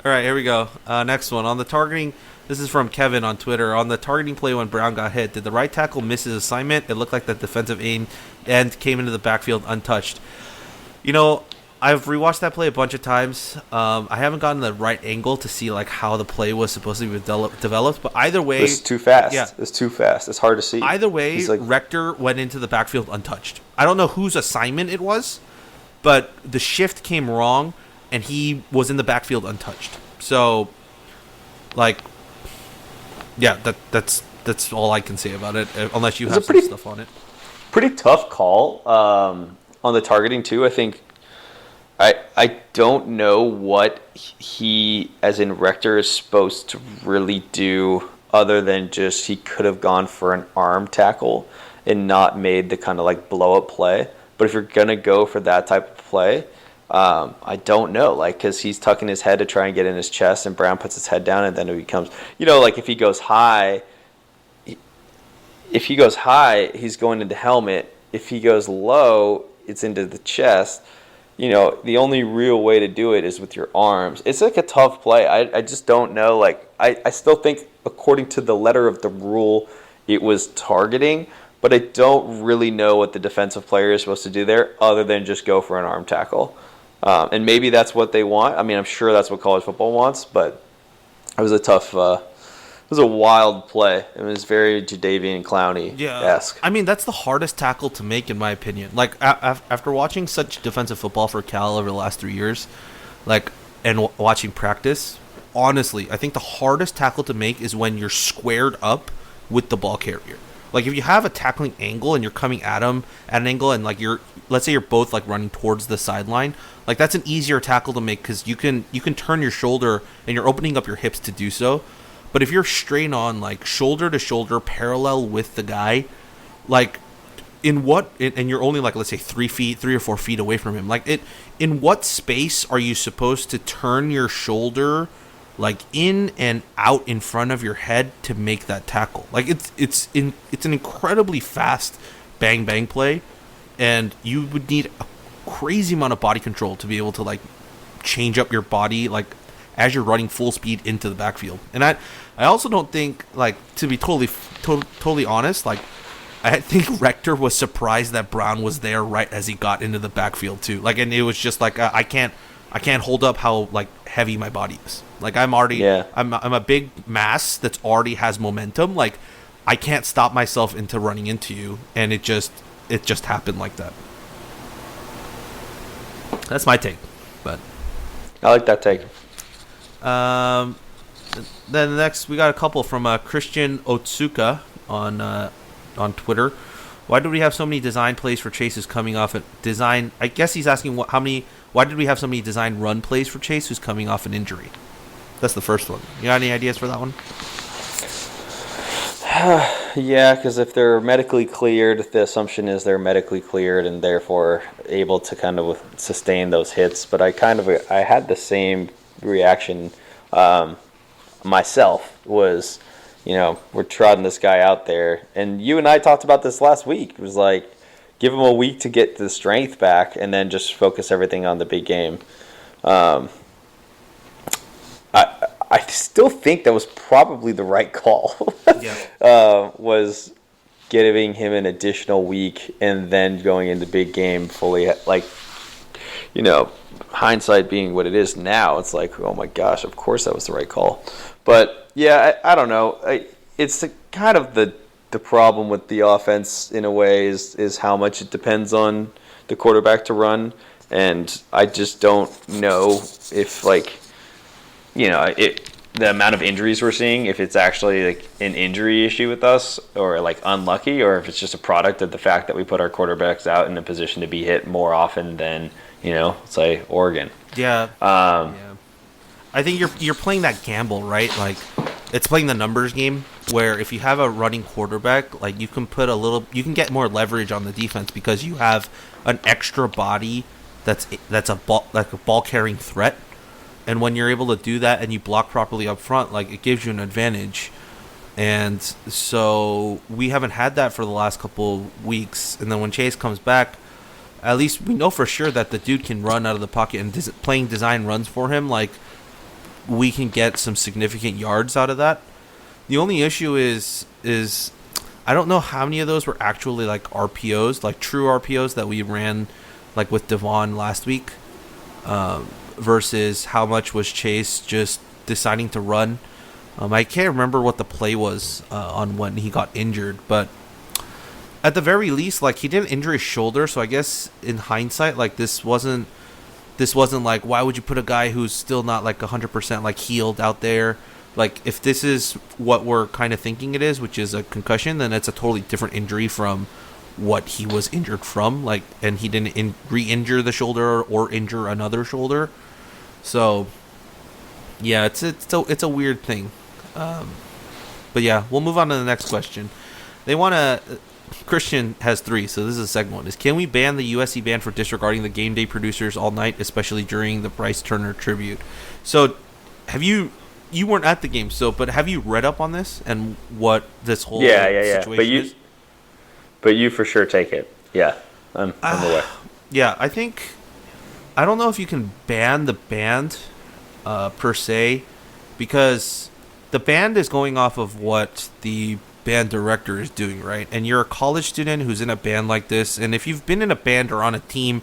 All right, here we go. Next one. On the targeting, this is from Kevin on Twitter. On the targeting play when Brown got hit, did the right tackle miss his assignment? It looked like the defensive end came into the backfield untouched. I've rewatched that play a bunch of times. I haven't gotten the right angle to see like how the play was supposed to be developed, but either way, it's too fast. Yeah, it's too fast. It's hard to see. Either way, Rector went into the backfield untouched. I don't know whose assignment it was, but the shift came wrong, and he was in the backfield untouched. So, that's all I can say about it. Unless you have some stuff on it. Pretty tough call on the targeting too. I think. I don't know what he, as in Rector, is supposed to really do other than just he could have gone for an arm tackle and not made the kind of like blow-up play. But if you're going to go for that type of play, I don't know. Because he's tucking his head to try and get in his chest, and Brown puts his head down, and then it becomes, if he goes high, he's going into helmet. If he goes low, it's into the chest. The only real way to do it is with your arms. It's like a tough play. I just don't know. I still think, according to the letter of the rule, it was targeting, but I don't really know what the defensive player is supposed to do there other than just go for an arm tackle. And maybe that's what they want. I mean, I'm sure that's what college football wants, but it was it was a wild play. It was very Jadeveon Clowney-esque. I mean, that's the hardest tackle to make, in my opinion. After watching such defensive football for Cal over the last 3 years, and watching practice, honestly, I think the hardest tackle to make is when you're squared up with the ball carrier. Like if you have a tackling angle and you're coming at him at an angle and like let's say you're both like running towards the sideline, like that's an easier tackle to make because you can turn your shoulder and you're opening up your hips to do so. But if you're straight on like shoulder to shoulder parallel with the guy, like and you're only like, let's say 3 or 4 feet away from him, like in what space are you supposed to turn your shoulder like in and out in front of your head to make that tackle? Like it's an incredibly fast bang bang play, and you would need a crazy amount of body control to be able to like change up your body like as you're running full speed into the backfield. And I also don't think, like, to be totally honest, like I think Rector was surprised that Brown was there right as he got into the backfield too. Like, and it was just like I can't hold up how like heavy my body is. Like I'm a big mass that's already has momentum. Like I can't stop myself into running into you, and it just happened like that. That's my take, but I like that take. Then next we got a couple from Christian Otsuka on Twitter. Why do we have so many design plays for Chase who's coming off a design? I guess he's asking why did we have so many design run plays for Chase who's coming off an injury? That's the first one. You got any ideas for that one? Yeah, because if they're medically cleared, the assumption is they're medically cleared and therefore able to kind of sustain those hits. But I had the same reaction myself. Was, we're trotting this guy out there, and you and I talked about this last week. It was like, give him a week to get the strength back, and then just focus everything on the big game. I still think that was probably the right call. Yeah. Was giving him an additional week and then going into big game fully. Like, hindsight being what it is now, it's like, oh my gosh, of course that was the right call. But yeah, I don't know. It's kind of the problem with the offense in a way is how much it depends on the quarterback to run, and I just don't know if the amount of injuries we're seeing, if it's actually like an injury issue with us or like unlucky, or if it's just a product of the fact that we put our quarterbacks out in a position to be hit more often than, say Oregon. Yeah. Yeah. I think you're playing that gamble, right? Like it's playing the numbers game where if you have a running quarterback, like you can get more leverage on the defense because you have an extra body that's a ball carrying threat. And when you're able to do that and you block properly up front, like it gives you an advantage. And so we haven't had that for the last couple weeks. And then when Chase comes back, at least we know for sure that the dude can run out of the pocket, and playing design runs for him, like we can get some significant yards out of that. The only issue is I don't know how many of those were actually like RPOs, like true RPOs that we ran like with Devon last week. Versus how much was Chase just deciding to run. I can't remember what the play was on when he got injured, but at the very least, like he didn't injure his shoulder, so I guess in hindsight, like this wasn't like, why would you put a guy who's still not like 100% like healed out there? Like if this is what we're kind of thinking it is, which is a concussion, then it's a totally different injury from what he was injured from, like, and he didn't re-injure the shoulder or injure another shoulder. So yeah, it's a weird thing. But yeah, we'll move on to the next question. They want to Christian has 3, so this is the second one. Is can we ban the USC ban for disregarding the game day producers all night, especially during the Bryce Turner tribute? So have you weren't at the game, but have you read up on this and what this whole situation is? But you for sure take it. Yeah, I'm aware. Yeah, I don't know if you can ban the band per se, because the band is going off of what the band director is doing, right? And you're a college student who's in a band like this, and if you've been in a band or on a team,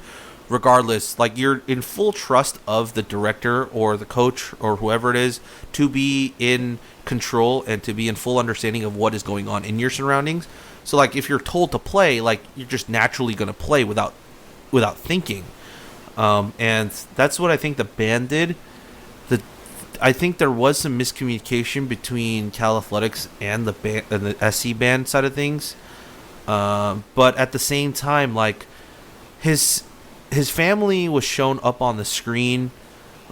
regardless, like you're in full trust of the director or the coach or whoever it is to be in control and to be in full understanding of what is going on in your surroundings. So like if you're told to play, like you're just naturally going to play without thinking. And that's what I think the band did. I think there was some miscommunication between Cal Athletics and the band and the SC band side of things. But at the same time, like his family was shown up on the screen.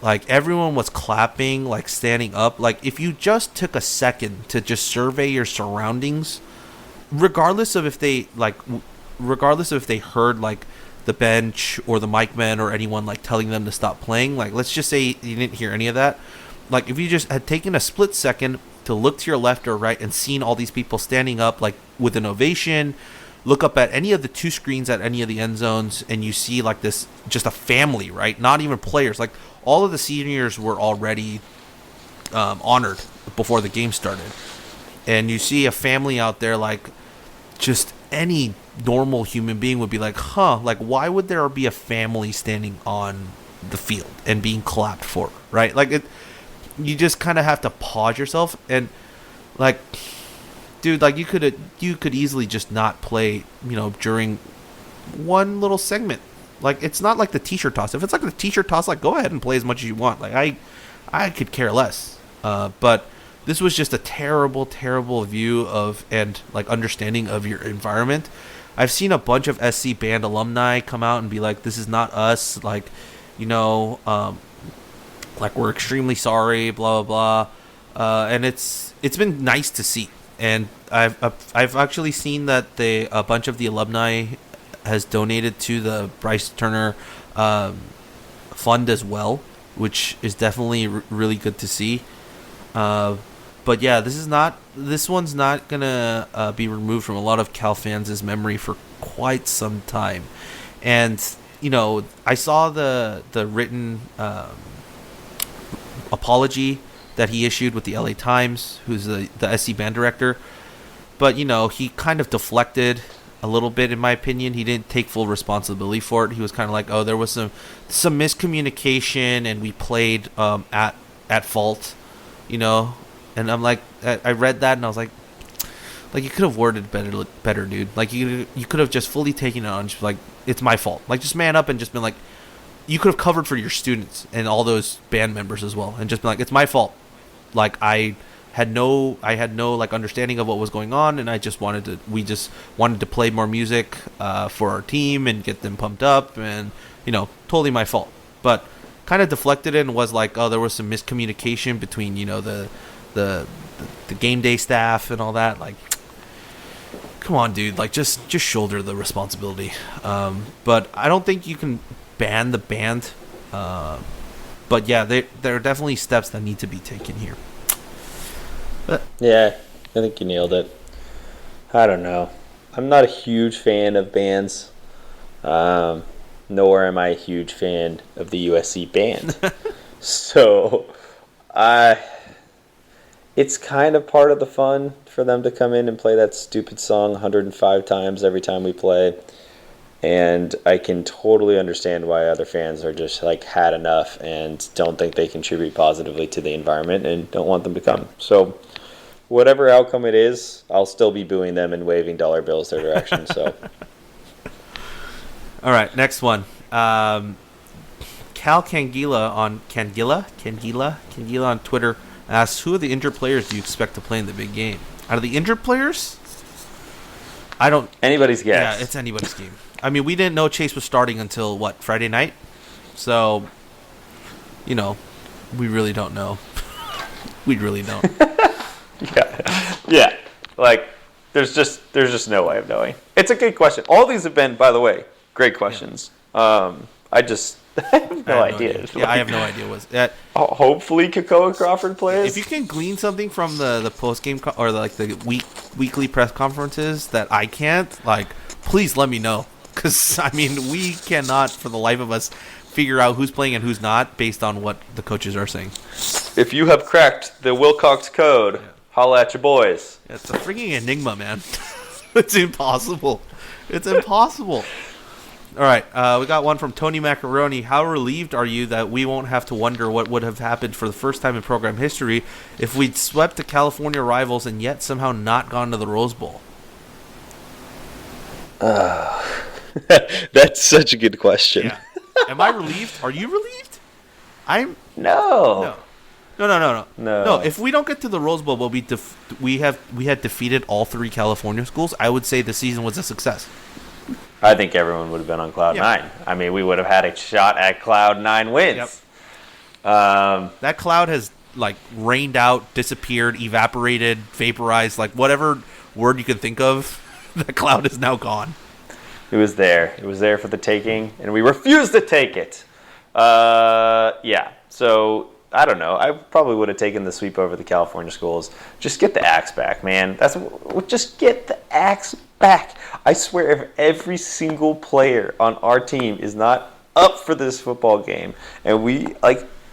Like everyone was clapping, like standing up. Like if you just took a second to just survey your surroundings, regardless of if they heard like the bench or the mic men or anyone like telling them to stop playing. Like let's just say you didn't hear any of that. Like if you just had taken a split second to look to your left or right and seen all these people standing up like with an ovation, look up at any of the two screens at any of the end zones and you see like this, just a family, right? Not even players. Like all of the seniors were already honored before the game started. And you see a family out there, like just any normal human being would be like, like why would there be a family standing on the field and being clapped for, right? Like it, you just kind of have to pause yourself and like, dude, like you could easily just not play, during one little segment. Like it's not like the t-shirt toss. If it's like the t-shirt toss, like go ahead and play as much as you want. Like I could care less. But this was just a terrible, terrible view of and like understanding of your environment. I've seen a bunch of SC band alumni come out and be like, "This is not us." Like, like we're extremely sorry, blah blah blah. And it's been nice to see. And I've actually seen that a bunch of the alumni has donated to the Bryce Turner fund as well, which is definitely really good to see. But yeah, this one's not gonna be removed from a lot of Cal fans' memory for quite some time. And I saw the written apology that he issued with the LA Times, who's the SC band director. But he kind of deflected a little bit, in my opinion. He didn't take full responsibility for it. He was kind of like, "Oh, there was some miscommunication, and we played at fault," And I'm like, I read that, and I was like you could have worded better, dude. Like you could have just fully taken it on, just like, it's my fault. Like just man up and just been like, you could have covered for your students and all those band members as well, and just been like, it's my fault. Like I had no like understanding of what was going on, and we just wanted to play more music for our team and get them pumped up, and totally my fault. But kind of deflected it and was like, oh, there was some miscommunication between the game day staff and all that. Like, come on, dude. Like just shoulder the responsibility. But I don't think you can ban the band. But yeah, there are definitely steps that need to be taken here. But yeah, I think you nailed it. I don't know. I'm not a huge fan of bands. Nor am I a huge fan of the USC band. So, it's kind of part of the fun for them to come in and play that stupid song 105 times every time we play. And I can totally understand why other fans are just like had enough and don't think they contribute positively to the environment and don't want them to come. So whatever outcome it is, I'll still be booing them and waving dollar bills their direction. So all right, next one. Cal Cangila on Twitter asks, who of the injured players do you expect to play in the big game? Out of the injured players? I don't... Anybody's guess. Yeah, it's anybody's game. I mean, we didn't know Chase was starting until, Friday night? So, we really don't know. We really don't. Yeah. Like, there's just no way of knowing. It's a good question. All these have been, by the way, great questions. Yeah. I have no idea. Yeah, I have no idea. Hopefully, Kakoa Crawford plays. If you can glean something from the post game or the weekly press conferences that I can't, please let me know. Because we cannot, for the life of us, figure out who's playing and who's not based on what the coaches are saying. If you have cracked the Wilcox code, holla at your boys. It's a freaking enigma, man. It's impossible. It's impossible. All right, we got one from Tony Macaroni. How relieved are you that we won't have to wonder what would have happened for the first time in program history if we'd swept the California rivals and yet somehow not gone to the Rose Bowl? That's such a good question. Yeah. Am I relieved? Are you relieved? No. No. If we don't get to the Rose Bowl, but we had defeated all 3 California schools, I would say the season was a success. I think everyone would have been on cloud nine. I mean, we would have had a shot at cloud 9 wins. Yep. That cloud has like rained out, disappeared, evaporated, vaporized, like whatever word you can think of. The cloud is now gone. It was there. It was there for the taking, and we refused to take it. Yeah. So I don't know. I probably would have taken the sweep over the California schools. Just get the axe back, man. Just get the axe back. I swear, if every single player on our team is not up for this football game, and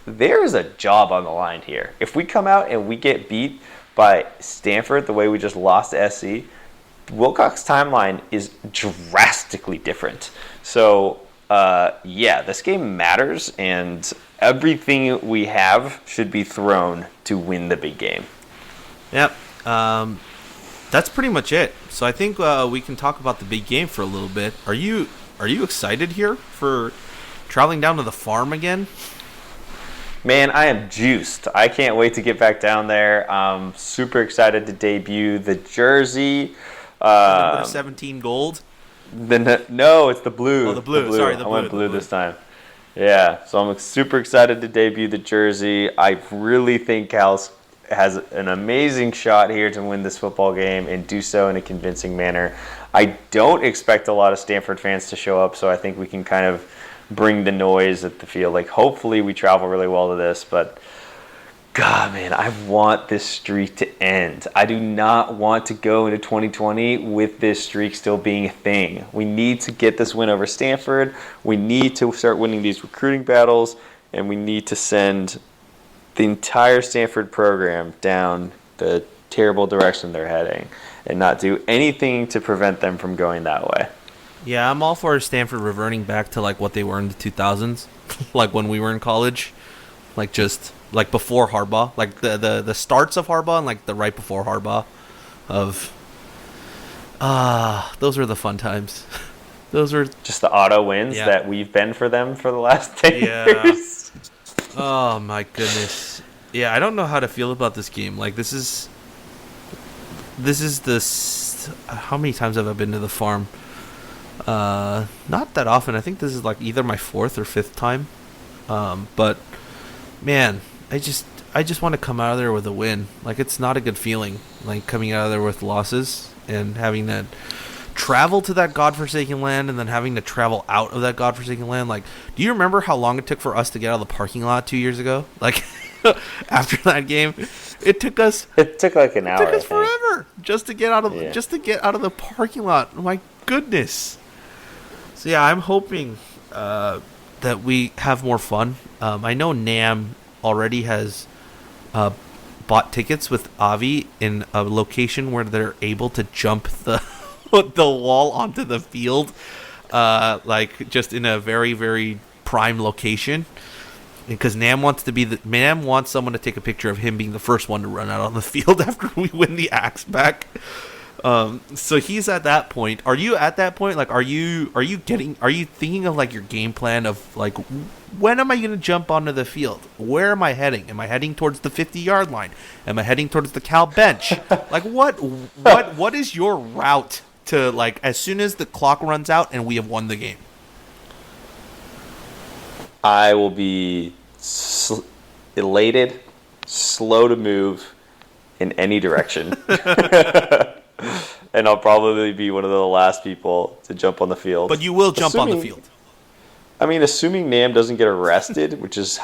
there is a job on the line here. If we come out and we get beat by Stanford the way we just lost to SC, Wilcox' timeline is drastically different. So, this game matters, and everything we have should be thrown to win the big game. Yep. That's pretty much it. So I think we can talk about the big game for a little bit. Are you excited here for traveling down to the farm again? Man, I am juiced. I can't wait to get back down there. I'm super excited to debut the jersey. Number 17 gold? No, it's the blue. Oh, the blue. Sorry, the blue. I went blue this time. Yeah, so I'm super excited to debut the jersey. I really think Cal has an amazing shot here to win this football game and do so in a convincing manner. I don't expect a lot of Stanford fans to show up, so I think we can kind of bring the noise at the field. Like, hopefully we travel really well to this, but God, man, I want this streak to end. I do not want to go into 2020 with this streak still being a thing. We need to get this win over Stanford. We need to start winning these recruiting battles, and we need to send the entire Stanford program down the terrible direction they're heading and not do anything to prevent them from going that way. Yeah, I'm all for Stanford reverting back to like what they were in the 2000s, like when we were in college, like just like before Harbaugh, like the starts of Harbaugh and like the right before Harbaugh of those were the fun times. Those were just the auto wins that we've been for them for the last 10 years. Oh my goodness. Yeah, I don't know how to feel about this game. Like this is how many times have I been to the farm? Not that often. I think this is like either my 4th or 5th time. But man, I just want to come out of there with a win. Like, it's not a good feeling, like coming out of there with losses and having to travel to that godforsaken land and then having to travel out of that godforsaken land. Like, do you remember how long it took for us to get out of the parking lot 2 years ago? Like, after that game, it took like an hour. It took us forever just to get out of the parking lot. My goodness. So yeah, I'm hoping that we have more fun. I know Nam already has bought tickets with Avi in a location where they're able to jump the wall onto the field, like just in a very, very prime location. Because Nam wants someone to take a picture of him being the first one to run out on the field after we win the axe back. So he's at that point. Are you at that point? Like, are you thinking of like your game plan of like, when am I going to jump onto the field? Where am I heading? Am I heading towards the 50-yard line? Am I heading towards the Cal bench? Like, what is your route to, like, as soon as the clock runs out and we have won the game? I will be elated, slow to move in any direction. And I'll probably be one of the last people to jump on the field. But you will jump on the field. I mean, assuming Nam doesn't get arrested, which is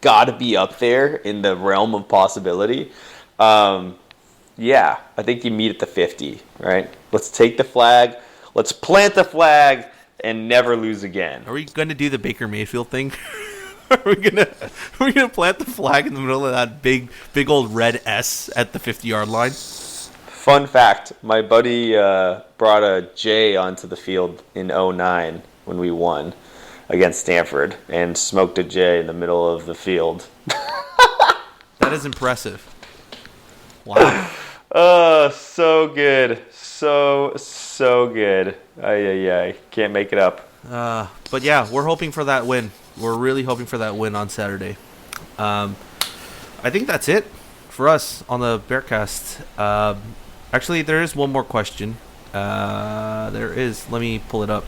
got to be up there in the realm of possibility. Yeah, I think you meet at the 50, right? Let's take the flag. Let's plant the flag and never lose again. Are we going to do the Baker Mayfield thing? Are we gonna plant the flag in the middle of that big old red S at the 50-yard line? Fun fact, my buddy brought a J onto the field in 2009 when we won against Stanford and smoked a J in the middle of the field. That is impressive. Wow. Oh, so good. So good. I can't make it up. But yeah, we're hoping for that win. We're really hoping for that win on Saturday. I think that's it for us on the Bearcast. Actually, there is one more question. There is. Let me pull it up.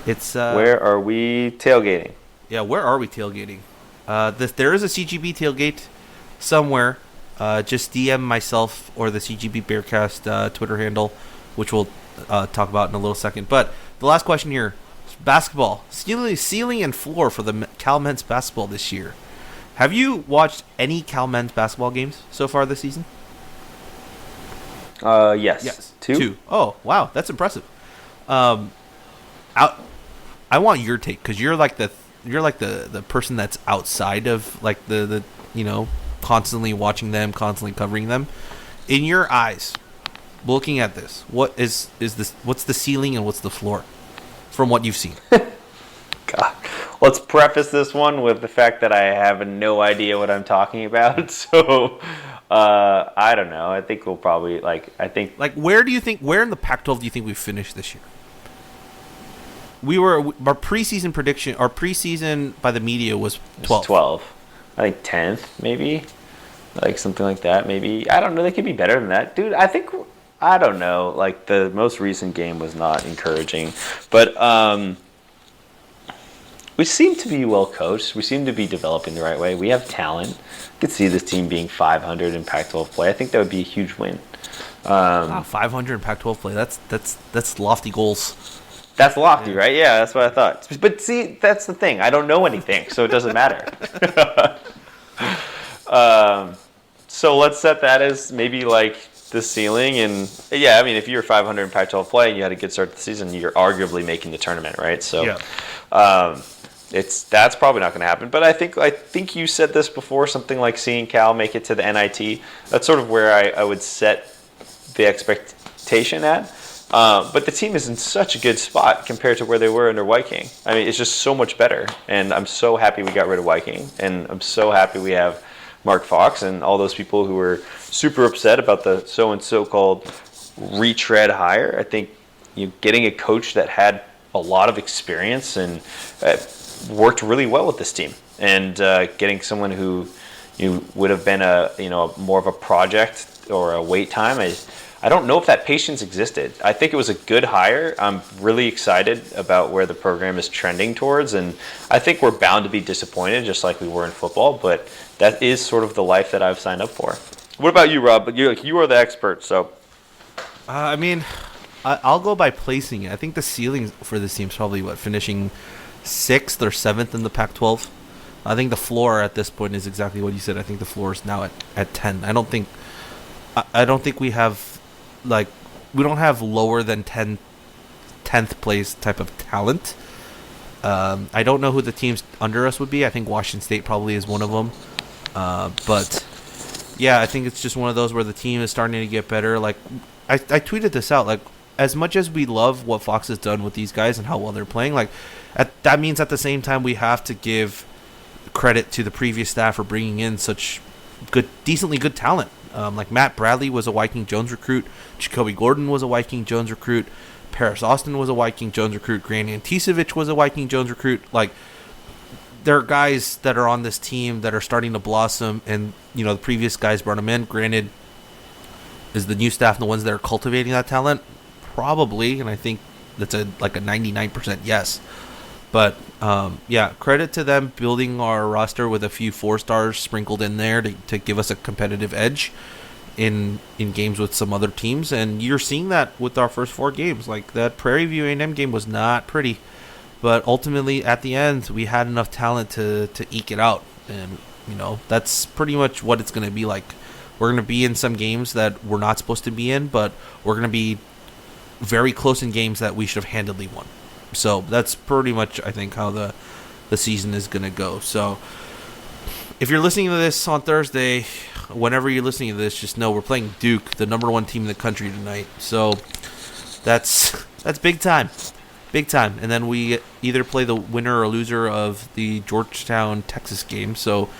It's where are we tailgating? Yeah, where are we tailgating? There is a CGB tailgate somewhere. Just DM myself or the CGB Bearcast Twitter handle, which we'll talk about in a little second. But the last question here: basketball, ceiling and floor for the Cal men's basketball this year. Have you watched any Cal men's basketball games so far this season? Yes. Two. Oh, wow, that's impressive. I want your take because you're like the person that's outside of like the constantly watching them, constantly covering them. In your eyes, looking at this, what is this? What's the ceiling and what's the floor from what you've seen? God. Let's preface this one with the fact that I have no idea what I'm talking about. So, I don't know. I think we'll probably where in the Pac-12 do you think we finished this year? Our preseason prediction, our preseason by the media was 12. 12. I think 10th, maybe. Like something like that, maybe. I don't know. They could be better than that. Dude, I don't know. Like the most recent game was not encouraging. But, we seem to be well coached. We seem to be developing the right way. We have talent. I could see this team being 500 in Pac-12 play. I think that would be a huge win. 500 in Pac-12 play. That's lofty goals. That's lofty, right? Yeah, that's what I thought. But see, that's the thing. I don't know anything, so it doesn't matter. So let's set that as maybe like the ceiling. And yeah, I mean, if you're 500 in Pac-12 play and you had a good start to the season, you're arguably making the tournament, right? So. Yeah. That's probably not going to happen. But I think you said this before, something like seeing Cal make it to the NIT. That's sort of where I would set the expectation at. But the team is in such a good spot compared to where they were under Viking. I mean, it's just so much better. And I'm so happy we got rid of Viking. And I'm so happy we have Mark Fox and all those people who were super upset about the so-called retread hire. I think getting a coach that had a lot of experience and worked really well with this team, and getting someone who would have been more of a project or a wait time. I don't know if that patience existed. I think it was a good hire. I'm really excited about where the program is trending towards, and I think we're bound to be disappointed, just like we were in football. But that is sort of the life that I've signed up for. What about you, Rob? You are the expert, so. I mean, I'll go by placing it. I think the ceiling for this team is probably finishing 6th or 7th in the Pac-12. I think the floor at this point is exactly what you said. I think the floor is now at 10. I don't think we have we don't have lower than 10th place type of talent. I don't know who the teams under us would be. I think Washington State probably is one of them. But yeah, I think it's just one of those where the team is starting to get better. Like I tweeted this out. As much as we love what Fox has done with these guys and how well they're playing, that means at the same time we have to give credit to the previous staff for bringing in such decently good talent. Like Matt Bradley was a Viking Jones recruit, Jacoby Gordon was a Viking Jones recruit, Paris Austin was a Viking Jones recruit, Grant Anticevic was a Viking Jones recruit. There are guys that are on this team that are starting to blossom, and the previous guys brought them in. Granted, is the new staff the ones that are cultivating that talent? Probably, and I think that's a 99% yes. But yeah, credit to them building our roster with a few 4-stars sprinkled in there to give us a competitive edge in games with some other teams. And you're seeing that with our first 4 games. That Prairie View A&M game was not pretty, but ultimately at the end we had enough talent to eke it out. And that's pretty much what it's going to be like. We're going to be in some games that we're not supposed to be in, but we're going to be very close in games that we should have handedly won. So that's pretty much, I think, how the season is going to go. So if you're listening to this on Thursday, whenever you're listening to this, just know we're playing Duke, the number 1 team in the country tonight. So that's big time. Big time. And then we either play the winner or loser of the Georgetown, Texas game. So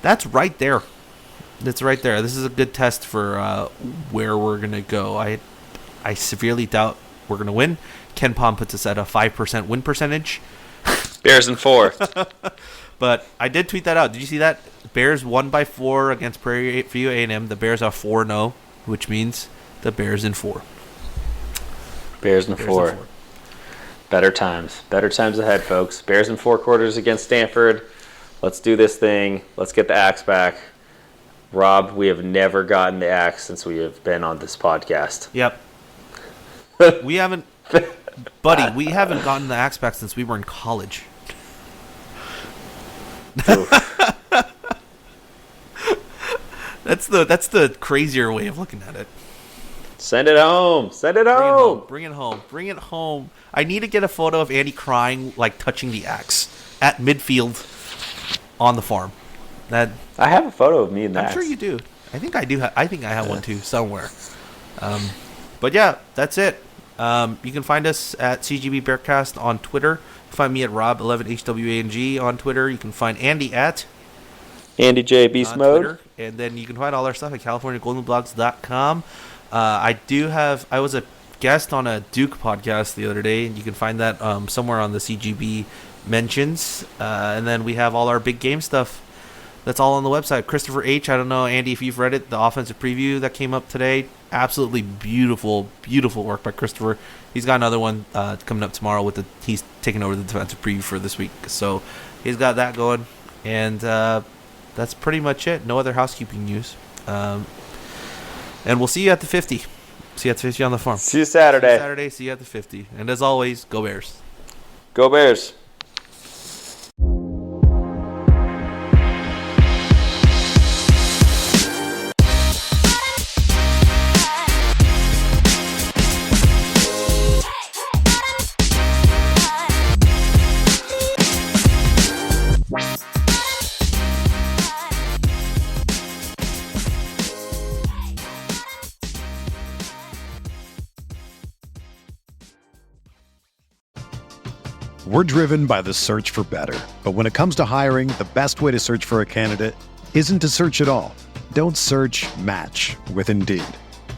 that's right there. That's right there. This is a good test for where we're going to go. I severely doubt we're going to win. Ken Pom puts us at a 5% win percentage. Bears in 4. But I did tweet that out. Did you see that? Bears won by 4 against Prairie View A&M. The Bears are 4-0, which means the Bears in 4. Bears in 4. Better times ahead, folks. Bears in 4 quarters against Stanford. Let's do this thing. Let's get the axe back. Rob, we have never gotten the axe since we have been on this podcast. Yep. We haven't, buddy. We haven't gotten the axe back since we were in college. That's the crazier way of looking at it. Send it home. Bring it home. I need to get a photo of Andy crying, like touching the axe at midfield on the farm. That I have a photo of me in that. I'm sure you do. I think I do. I think I have one too somewhere. But yeah, that's it. You can find us at CGB Bearcast on Twitter. You can find me at Rob11HWANG on Twitter. You can find Andy at Andy J Beast Mode. Twitter. And then you can find all our stuff at CaliforniaGoldenBlogs.com. I was a guest on a Duke podcast the other day, and you can find that somewhere on the CGB mentions. And then we have all our big game stuff. That's all on the website. Christopher H. I don't know, Andy, if you've read it, the offensive preview that came up today. Absolutely beautiful, beautiful work by Christopher. He's got another one coming up tomorrow. He's taking over the defensive preview for this week. So he's got that going. And that's pretty much it. No other housekeeping news. And we'll see you at the 50. See you at the 50 on the farm. See you Saturday. See you at the 50. And as always, go Bears. Go Bears. We're driven by the search for better. But when it comes to hiring, the best way to search for a candidate isn't to search at all. Don't search, match with Indeed.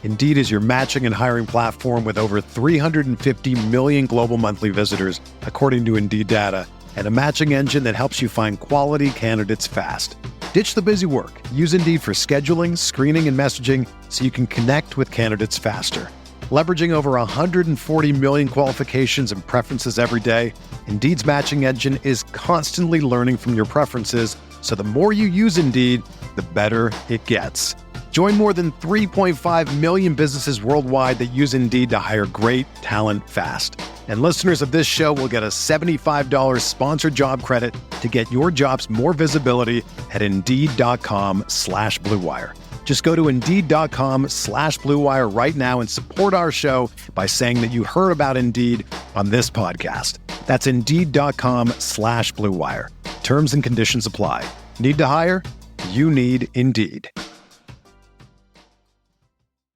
Indeed is your matching and hiring platform with over 350 million global monthly visitors, according to Indeed data, and a matching engine that helps you find quality candidates fast. Ditch the busy work. Use Indeed for scheduling, screening, and messaging so you can connect with candidates faster. Leveraging over 140 million qualifications and preferences every day, Indeed's matching engine is constantly learning from your preferences, so the more you use Indeed, the better it gets. Join more than 3.5 million businesses worldwide that use Indeed to hire great talent fast. And listeners of this show will get a $75 sponsored job credit to get your jobs more visibility at Indeed.com/Blue Wire. Just go to Indeed.com/Blue Wire right now and support our show by saying that you heard about Indeed on this podcast. That's Indeed.com/Blue Wire. Terms and conditions apply. Need to hire? You need Indeed.